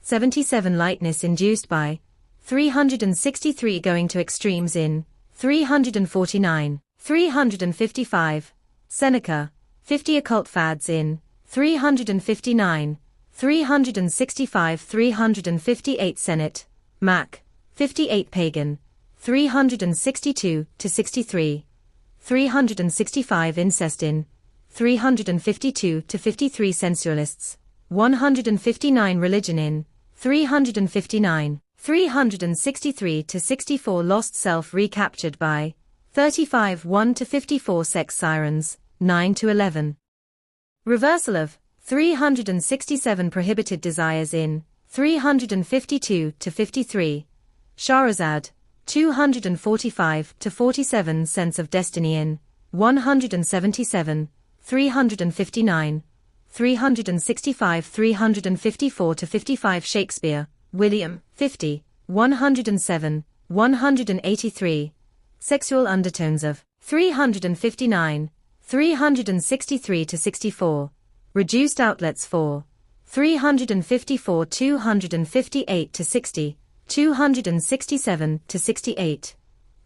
77 Lightness induced by, 363 Going to extremes in, 349, 355, Seneca, 50 Occult fads in, 359, 365 358 Senate, Mac, 58 Pagan, 362 to 63, 365 Incest in, 352 to 53 Sensualists, 159 Religion in, 359, 363 to 64 Lost Self recaptured by, 35 1 to 54 Sex Sirens, 9 to 11. Reversal of, 367 Prohibited Desires in, 352 to 53. Shahrazad, 245 to 47 Sense of Destiny in, 177, 359, 365 354 to 55 Shakespeare, William, 50, 107, 183. Sexual undertones of, 359, 363 to 64. Reduced outlets for, 354 258 to 60, 267 to 68,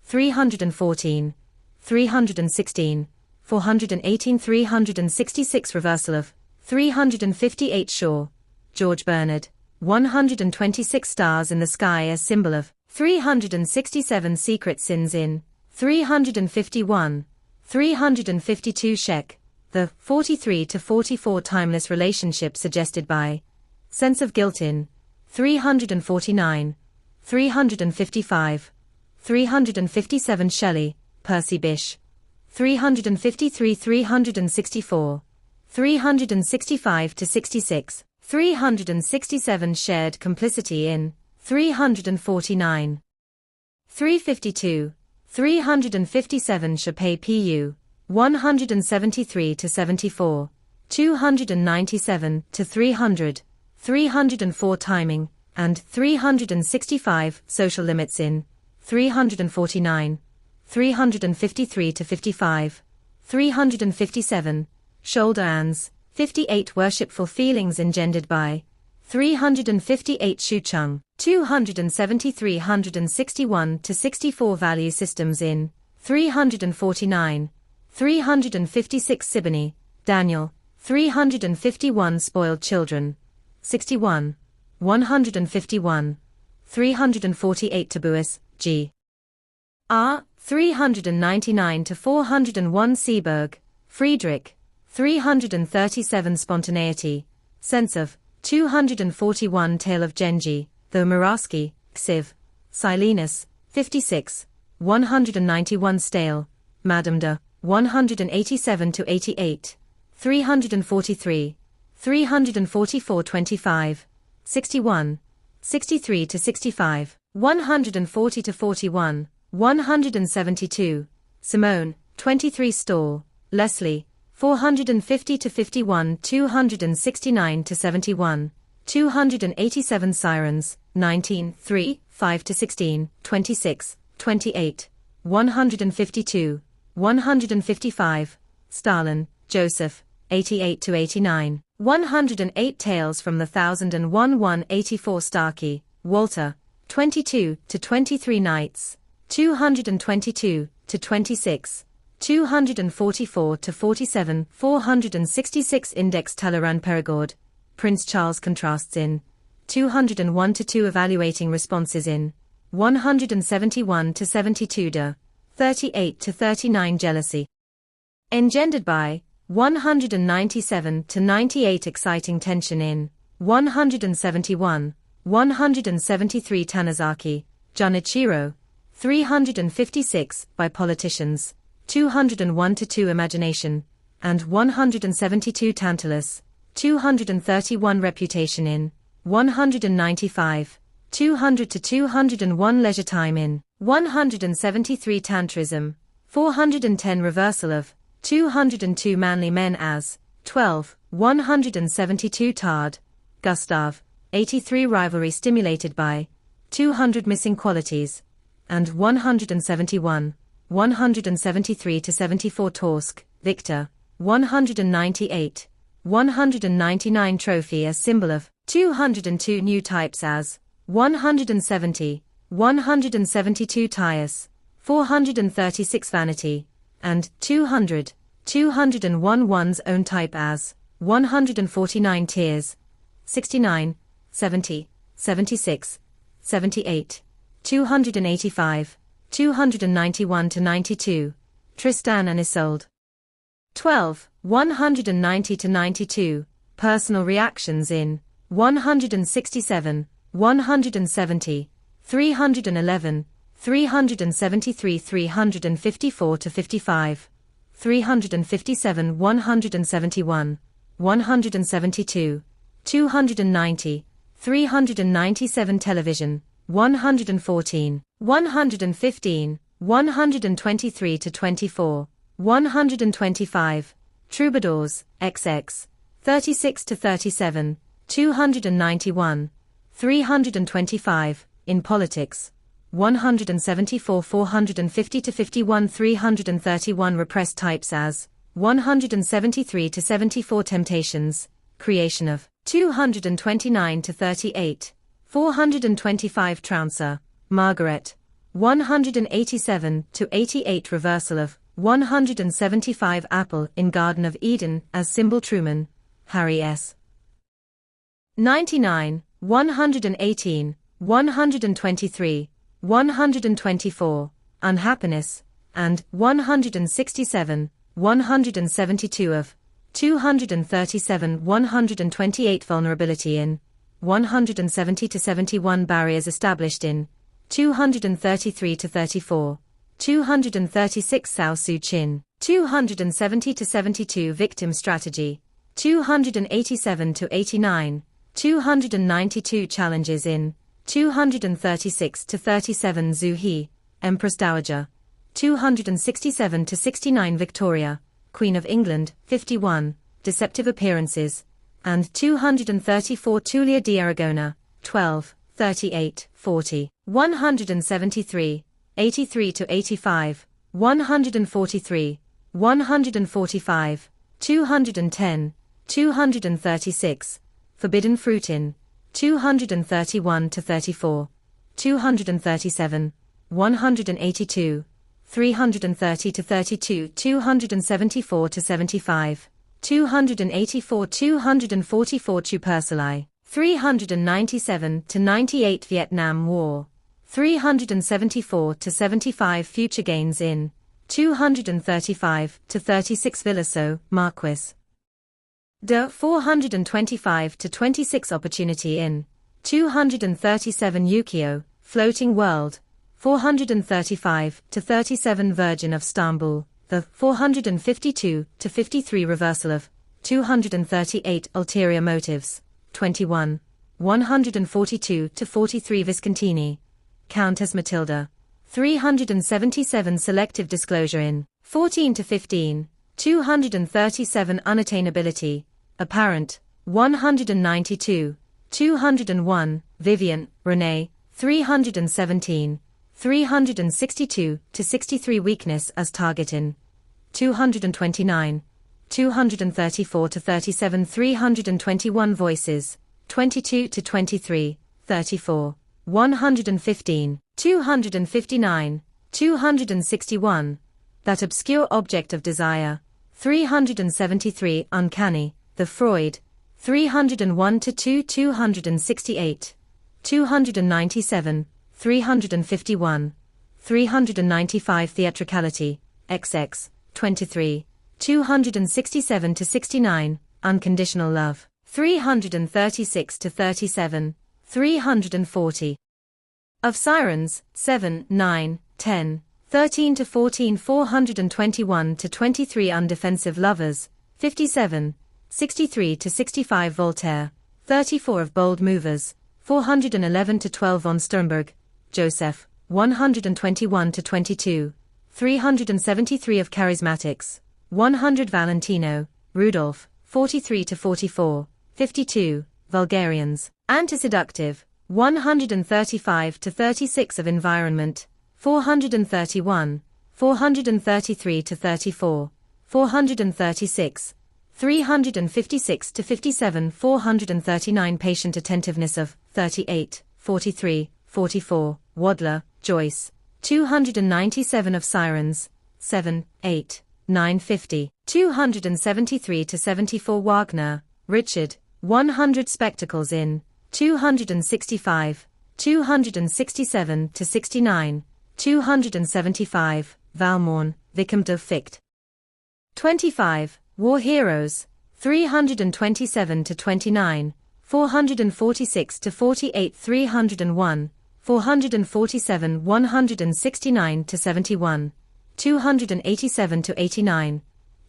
314, 316, 418 366 Reversal of, 358 Shaw, George Bernard, 126 Stars in the Sky as symbol of, 367 Secret Sins in, 351, 352 Shek, the 43 to 44 Timeless Relationship suggested by, Sense of Guilt in, 349, 355. 357 Shelley, Percy Bysshe. 353 364. 365 to 66. 367 Shared complicity in. 349. 352. 357 Chappé Pu. 173 to 74. 297 to 300. 304 Timing, and 365 Social limits in. 349. 353 to 55. 357 Shoulder Ans, 58 Worshipful feelings engendered by. 358 Shucheng, 273 161 to 64 Value systems in. 349. 356 Siboney, Daniel. 351 Spoiled children. 61. 151. 348 Tabuis, G. R. 399 to 401 Seeberg, Friedrich. 337 Spontaneity, Sense of. 241 Tale of Genji, though Murawski, Xiv. Silenus. 56. 191 Stale, Madame de. 187 to 88. 343. 344 25. 61. 63 to 65. 140 to 41. 172. Simone, 23 Stall, Leslie. 450 to 51. 269 to 71. 287 Sirens, 19 3, 5 to 16. 26. 28. 152. 155. Stalin, Joseph. 88 to 89. 108 Tales from the 1001. 184 Starkey, Walter. 22 to 23 Nights. 222 to 26. 244 to 47. 466 Index Talleyrand Perigord, Prince Charles contrasts in. 201 to 2 Evaluating responses in. 171 to 72 de. 38 to 39 Jealousy engendered by. 197 to 98 Exciting tension in. 171. 173 Tanizaki, Junichiro. 356 by Politicians. 201 to 2 Imagination, and 172 Tantalus. 231 Reputation in. 195. 200 to 201 Leisure time in. 173 Tantrism. 410 Reversal of. 202 Manly men as. 12. 172 Tard, Gustav. 83 Rivalry stimulated by. 200 Missing qualities. And 171. 173 to 74 Torsk, Victor. 198. 199 Trophy as symbol of. 202 New types as. 170. 172 Tias. 436 Vanity. And 200. 201 One's own type as. 149 Tears. 69. 70. 76. 78. 285. 291 to 92. Tristan and Isolde. 12. 190 to 92. Personal reactions in. 167. 170. 311. 373 354 to 55. 357 171. 172. 290. 397 Television. 114. 115. 123 to 24. 125. Troubadours, XX. 36 to 37. 291. 325. In Politics. 174 450 to 51 331 Repressed types as. 173 to 74 Temptations, Creation of. 229 to 38. 425 Trouncer, Margaret. 187 to 88 Reversal of. 175 Apple in Garden of Eden as symbol Truman, Harry S. 99, 118, 123, 124, Unhappiness, and 167, 172 of. 237 128 Vulnerability in. 170 to 71 barriers established in 233 to 34, 236 Sao Su Chin, 270 to 72 victim strategy, 287 to 89, 292 challenges in 236 to 37 Zhu He, Empress Dowager, 267 to 69 Victoria, Queen of England, 51, deceptive appearances, and 234 Tulia di Aragona, 12, 38, 40, 173, 83 to 85, 143, 145, 210, 236, forbidden fruit in 231 to 34, 237, 182, 330 to 32, 274 to 75, 284, 244 Chupersalai, 397 to 98 Vietnam War, 374 to 75 future gains in 235 to 36 Villaso, Marquis. De 425 to 26 opportunity in 237 Yukio, floating world, 435 to 37 Virgin of Stamboul, the 452 to 53 reversal of 238 ulterior motives, 21, 142 to 43 Viscontini, Countess Matilda, 377 selective disclosure in 14 to 15, 237 unattainability, apparent, 192, 201, Vivian, Renee, 317, 362 to 63 weakness as target in 229, 234 to 37 321 voices, 22 to 23, 34, 115, 259, 261, that obscure object of desire, 373 uncanny, the Freud, 301 to 268, 297, 351, 395 theatricality, XX, 23, 267 to 69, unconditional love, 336 to 37, 340. Of sirens, 7, 9, 10, 13 to 14, 421 to 23 undefensive lovers, 57, 63 to 65 Voltaire, 34 of bold movers, 411 to 12 von Sternberg, Joseph, 121 to 22, 373 of charismatics, 100 Valentino, Rudolph, 43 to 44, 52, vulgarians, anti-seductive, 135 to 36 of environment, 431, 433 to 34, 436, 356 to 57, 439 patient attentiveness of 38, 43, 44, Wadler, Joyce, 297 of sirens, 7, 8, 950, 273 to 74 Wagner, Richard, 100 spectacles in 265, 267 to 69, 275, Valmorn, Vicomte de Ficht. 25, War Heroes, 327 to 29, 446 to 48, 301, 447, 169 to 71, 287 to 89,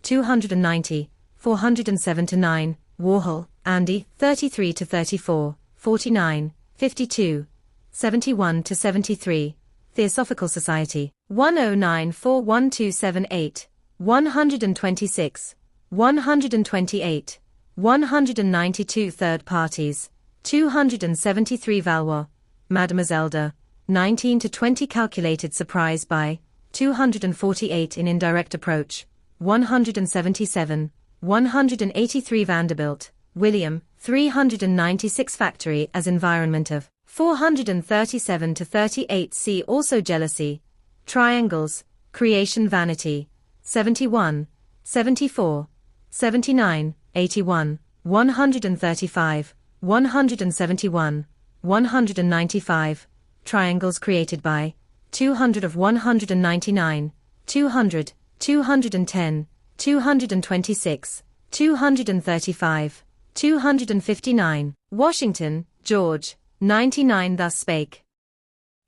290, 407 to 9, Warhol, Andy, 33 to 34, 49, 52, 71 to 73, Theosophical Society, 109-41278, 126, 128, 192 third parties, 273 Valois, Mademoiselle de, 19 to 20 calculated surprise by, 248 in indirect approach, 177, 183 Vanderbilt, William, 396 factory as environment of, 437 to 38 see also jealousy, triangles, creation vanity, 71, 74, 79, 81, 135, 171, 195, triangles created by, 200 of 199, 200, 210, 226, 235, 259, Washington, George, 99. Thus spake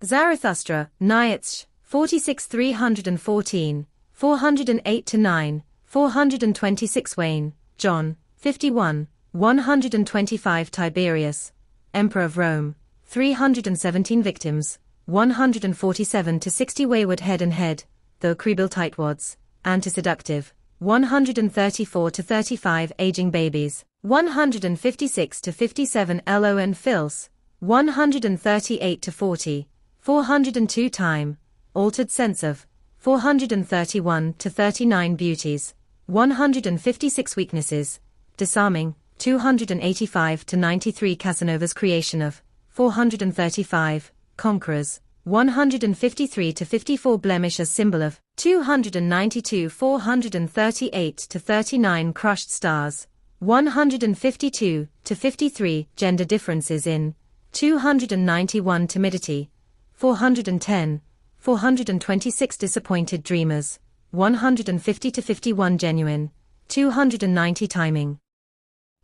Zarathustra, Nietzsche, 46 314, 408-9, 426 Wayne, John, 51, 125 Tiberius, Emperor of Rome, 317 victims, 147-60 Wayward Head and Head, though Creeble Tightwads, Anti-seductive, 134-35 Aging Babies, 156-57 Lon Fils, 138-40, 402 Time, Altered Sense of, 431-39 Beauties, 156 Weaknesses, Disarming, 285-93 Casanova's Creation of, 435, Conquerors, 153-54 Blemish as Symbol of, 292 438-39 Crushed Stars, 152-53 Gender Differences in, 291 Timidity, 410, 426 Disappointed Dreamers, 150-51 Genuine, 290 Timing.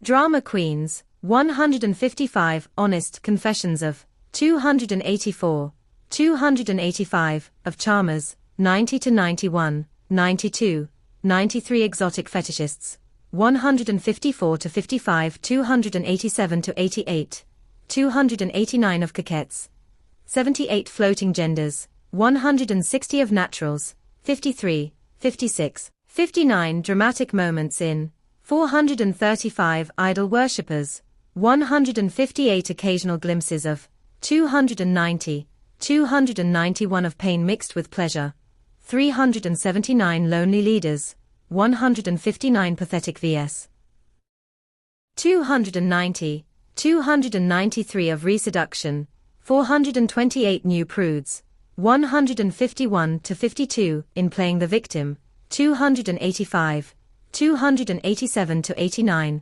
Drama Queens, 155 Honest Confessions of, 284, 285 of Charmers, 90-91, 92, 93 Exotic Fetishists, 154-55 287-88, 289 of Coquettes, 78 Floating Genders, 160 of Naturals, 53, 56, 59 Dramatic Moments in, 435 Idol Worshippers, 158 Occasional Glimpses of, 290, 291 of Pain Mixed with Pleasure, 379 Lonely Leaders, 159 Pathetic vs. 290, 293 of Reseduction, 428 New Prudes, 151-52 in Playing the Victim, 285, 287-89,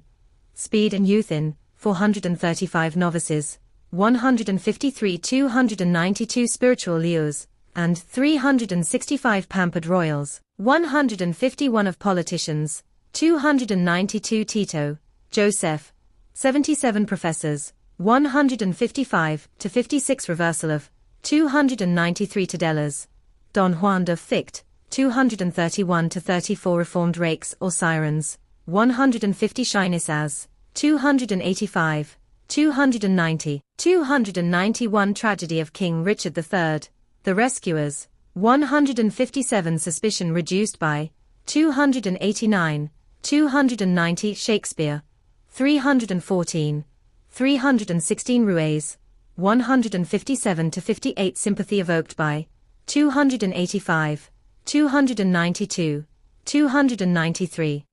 Speed and Youth in, 435 Novices, 153-292 Spiritual Lures, and 365 Pampered Royals, 151 of Politicians, 292 Tito, Joseph, 77 Professors, 155-56 Reversal of, 293 Tadellas, Don Juan de Fichte, 231-34 Reformed Rakes or Sirens, 150 Shyness as, 285, 290, 291 Tragedy of King Richard III, The Rescuers, 157 Suspicion Reduced by, 289, 290 Shakespeare, 314, 316 Ruiz, 157-58 Sympathy Evoked by, 285, 292, 293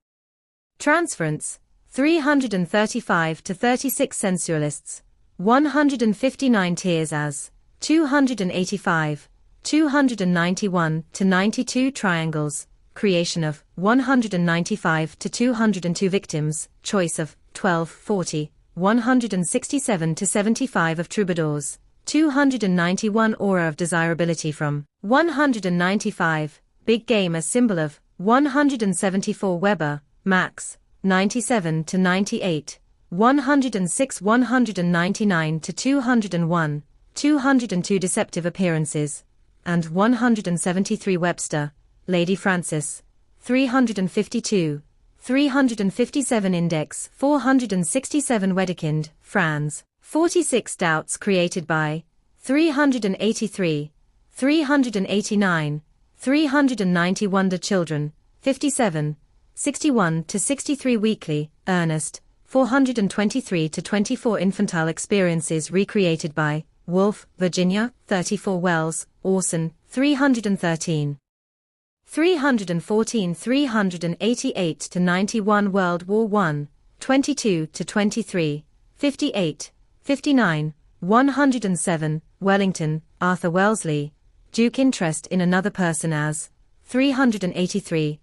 Transference, 335-36 Sensualists, 159 Tears as, 285, 291-92 Triangles, Creation of, 195-202 Victims, Choice of, 1240, 167-75 of Troubadours, 291 Aura of Desirability from, 195, Big Game as Symbol of, 174 Weber, Max, 97-98, 106 199-201, 202 Deceptive Appearances, and 173 Webster, Lady Francis, 352, 357 Index, 467 Wedekind, Franz, 46 Doubts Created by, 383, 389, 390 Wonder Children, 57, 61-63 Weekly, Ernest, 423-24 Infantile Experiences Recreated by, Wolf, Virginia, 34 Wells, Orson, 313. 314-388-91 World War I, 22-23, 58, 59, 107, Wellington, Arthur Wellesley, Duke Interest in Another Person as, 383,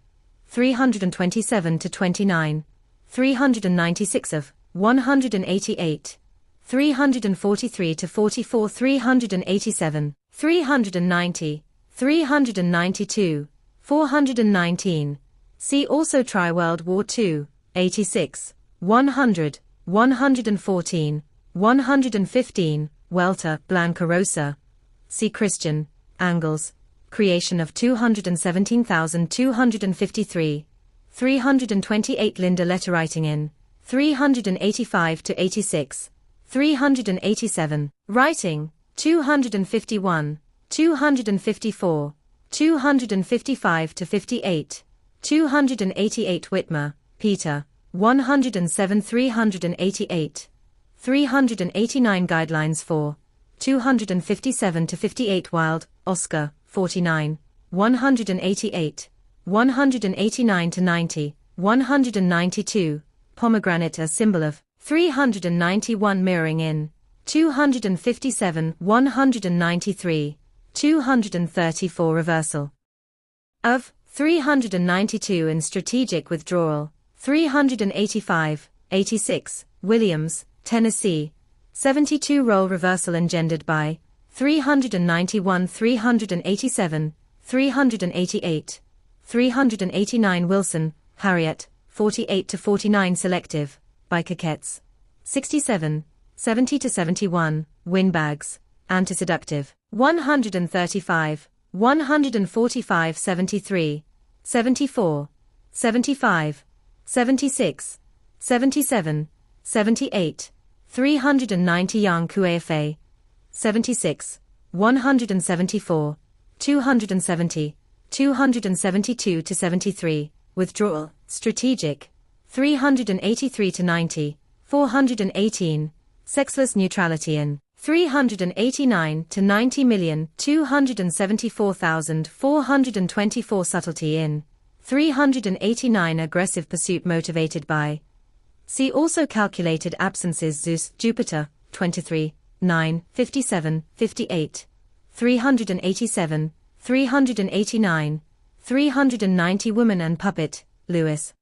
327-29, 396 of, 188, 343-44 387, 390, 392, 419. See also Try World War II, 86, 100, 114, 115, Welter, Blanca Rosa. C. Christian, Angles, creation of 217,253. 328 Linda Letterwriting in, 385 to 86. 387, Writing, 251, 254, 255 to 58. 288 Whitmer, Peter, 107 388. 389 Guidelines for, 257 to 58 Wilde, Oscar, 49, 188. 189 to 90, 192, Pomegranate a symbol of, 391 Mirroring in, 257 193, 234 Reversal of, 392 in Strategic Withdrawal, 385, 86, Williams, Tennessee, 72 Role Reversal engendered by, 391 387, 388, 389 Wilson, Harriet, 48 to 49 Selective, by Coquettes, 67, 70 to 71, Windbags, Anti-Seductive, 135, 145 73, 74, 75, 76, 77, 78, 390 Yang Kuefe, 76, 174, 270, 272 to 73, Withdrawal, Strategic, 383 to 90, 418, Sexless Neutrality in, 389 to 90,274,424 Subtlety in, 389 Aggressive Pursuit motivated by. See also Calculated Absences Zeus, Jupiter, 23, 9, 57, 58, 387, 389, 390 Woman and Puppet, Lewis.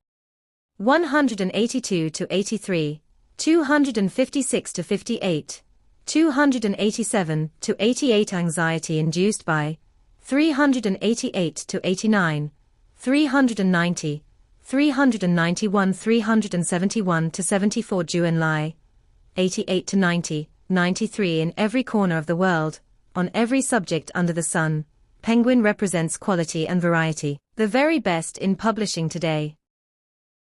182 to 83, 256 to 58, 287 to 88 Anxiety induced by, 388 to 89, 390, 391 371 to 74 Jew and Lie, 88 to 90, 93 In every corner of the world, on every subject under the sun, Penguin represents quality and variety, the very best in publishing today.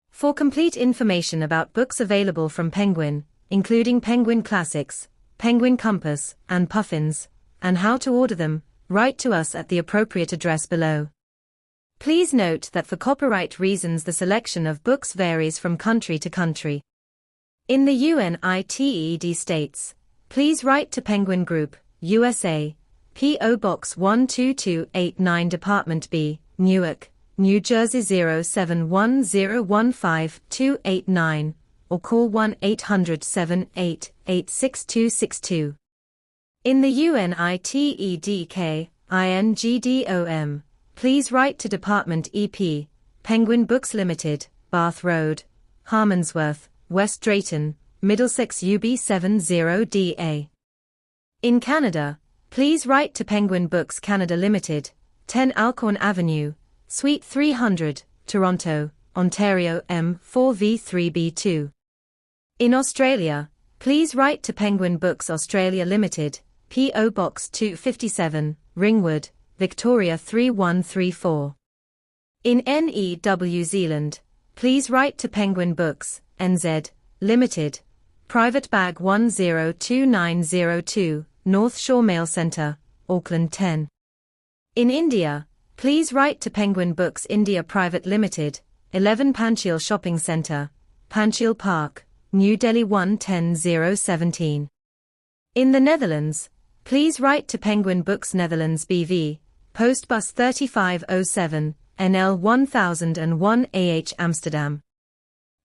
For complete information about books available from Penguin, including Penguin Classics, Penguin Compass, and Puffins, and how to order them, write to us at the appropriate address below. Please note that for copyright reasons the selection of books varies from country to country. In the UNITED States, please write to Penguin Group, USA, P.O. Box 12289 Department B, Newark, New Jersey 071015289, or call 1-800-788-6262. In the UNITED please write to Department EP, Penguin Books Limited, Bath Road, Harmondsworth, West Drayton, Middlesex UB70DA. In Canada, please write to Penguin Books Canada Limited, 10 Alcorn Avenue, Suite 300, Toronto, Ontario M4V3B2. In Australia, please write to Penguin Books Australia Limited, P.O. Box 257, Ringwood, Victoria 3134. In NEW Zealand, please write to Penguin Books, NZ, Limited, Private Bag 102902, North Shore Mail Centre, Auckland 10. In India, please write to Penguin Books India Private Limited, 11 Panchil Shopping Centre, Panchil Park, New Delhi 110017. In the Netherlands, please write to Penguin Books Netherlands BV, Postbus 3507, NL 1001 AH Amsterdam.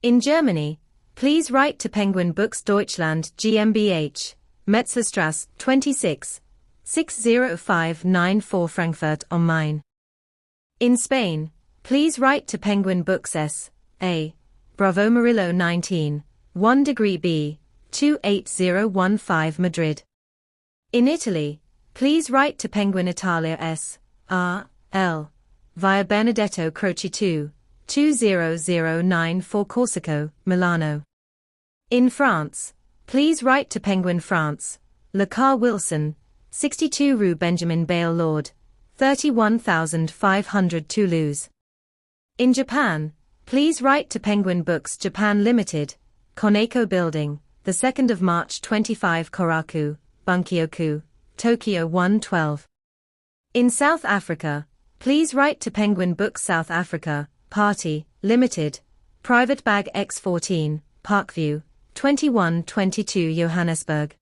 In Germany, please write to Penguin Books Deutschland GmbH, Metzlerstrasse 26, 60594 Frankfurt am Main. In Spain, please write to Penguin Books S.A., Bravo Murillo 19, 1 degree B, 28015 Madrid. In Italy, please write to Penguin Italia S.R.L. via Benedetto Croce 2, 20094 Corsico, Milano. In France, please write to Penguin France, Le Car Wilson, 62 Rue Benjamin Bale Lord, 31500 Toulouse. In Japan, please write to Penguin Books Japan Limited, Koneko Building, the 2nd of March 25 Koraku, Bunkyoku, Tokyo 112. In South Africa, please write to Penguin Books South Africa, Party, Limited, Private Bag X14, Parkview, 2122 Johannesburg.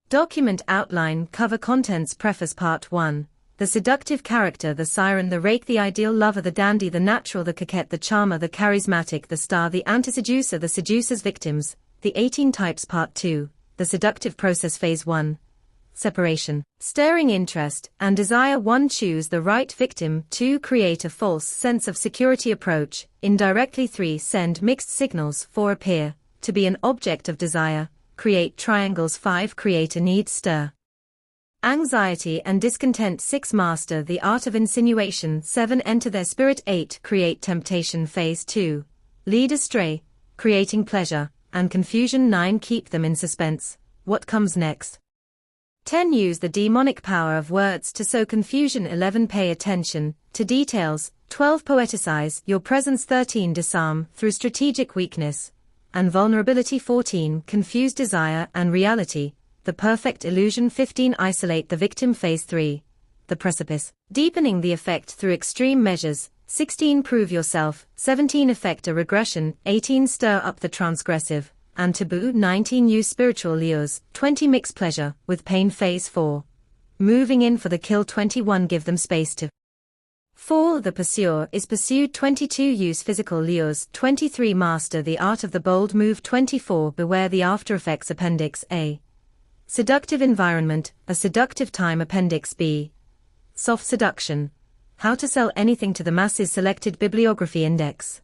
Document outline cover contents preface part 1. The seductive character, the siren, the rake, the ideal lover, the dandy, the natural, the coquette, the charmer, the charismatic, the star, the anti-seducer, the seducer's victims, the 18 types part 2. The seductive process phase 1. Separation, stirring interest and desire. 1. Choose the right victim. 2. Create a false sense of security approach, indirectly. 3. Send mixed signals. 4. Appear to be an object of desire. Create triangles. 5. Create a need, stir anxiety and discontent. 6. Master the art of insinuation. 7. Enter their spirit. 8. Create temptation. Phase 2. Lead astray, creating pleasure and confusion. 9. Keep them in suspense. What comes next? 10. Use the demonic power of words to sow confusion. 11. Pay attention to details. 12. Poeticize your presence. 13. Disarm through strategic weakness and vulnerability. 14. Confuse desire and reality, the perfect illusion. 15. Isolate the victim. Phase 3. The precipice, deepening the effect through extreme measures. 16. Prove yourself. 17. Effect a regression. 18. Stir up the transgressive and taboo. 19. Use spiritual lures. 20. Mix pleasure with pain. Phase 4. Moving in for the kill. 21. Give them space to fall. The pursuer is pursued. 22. Use physical lures. 23. Master the art of the bold move. 24. Beware the after effects. Appendix A. Seductive environment, a seductive time. Appendix B. Soft seduction. How to sell anything to the masses. Selected bibliography index.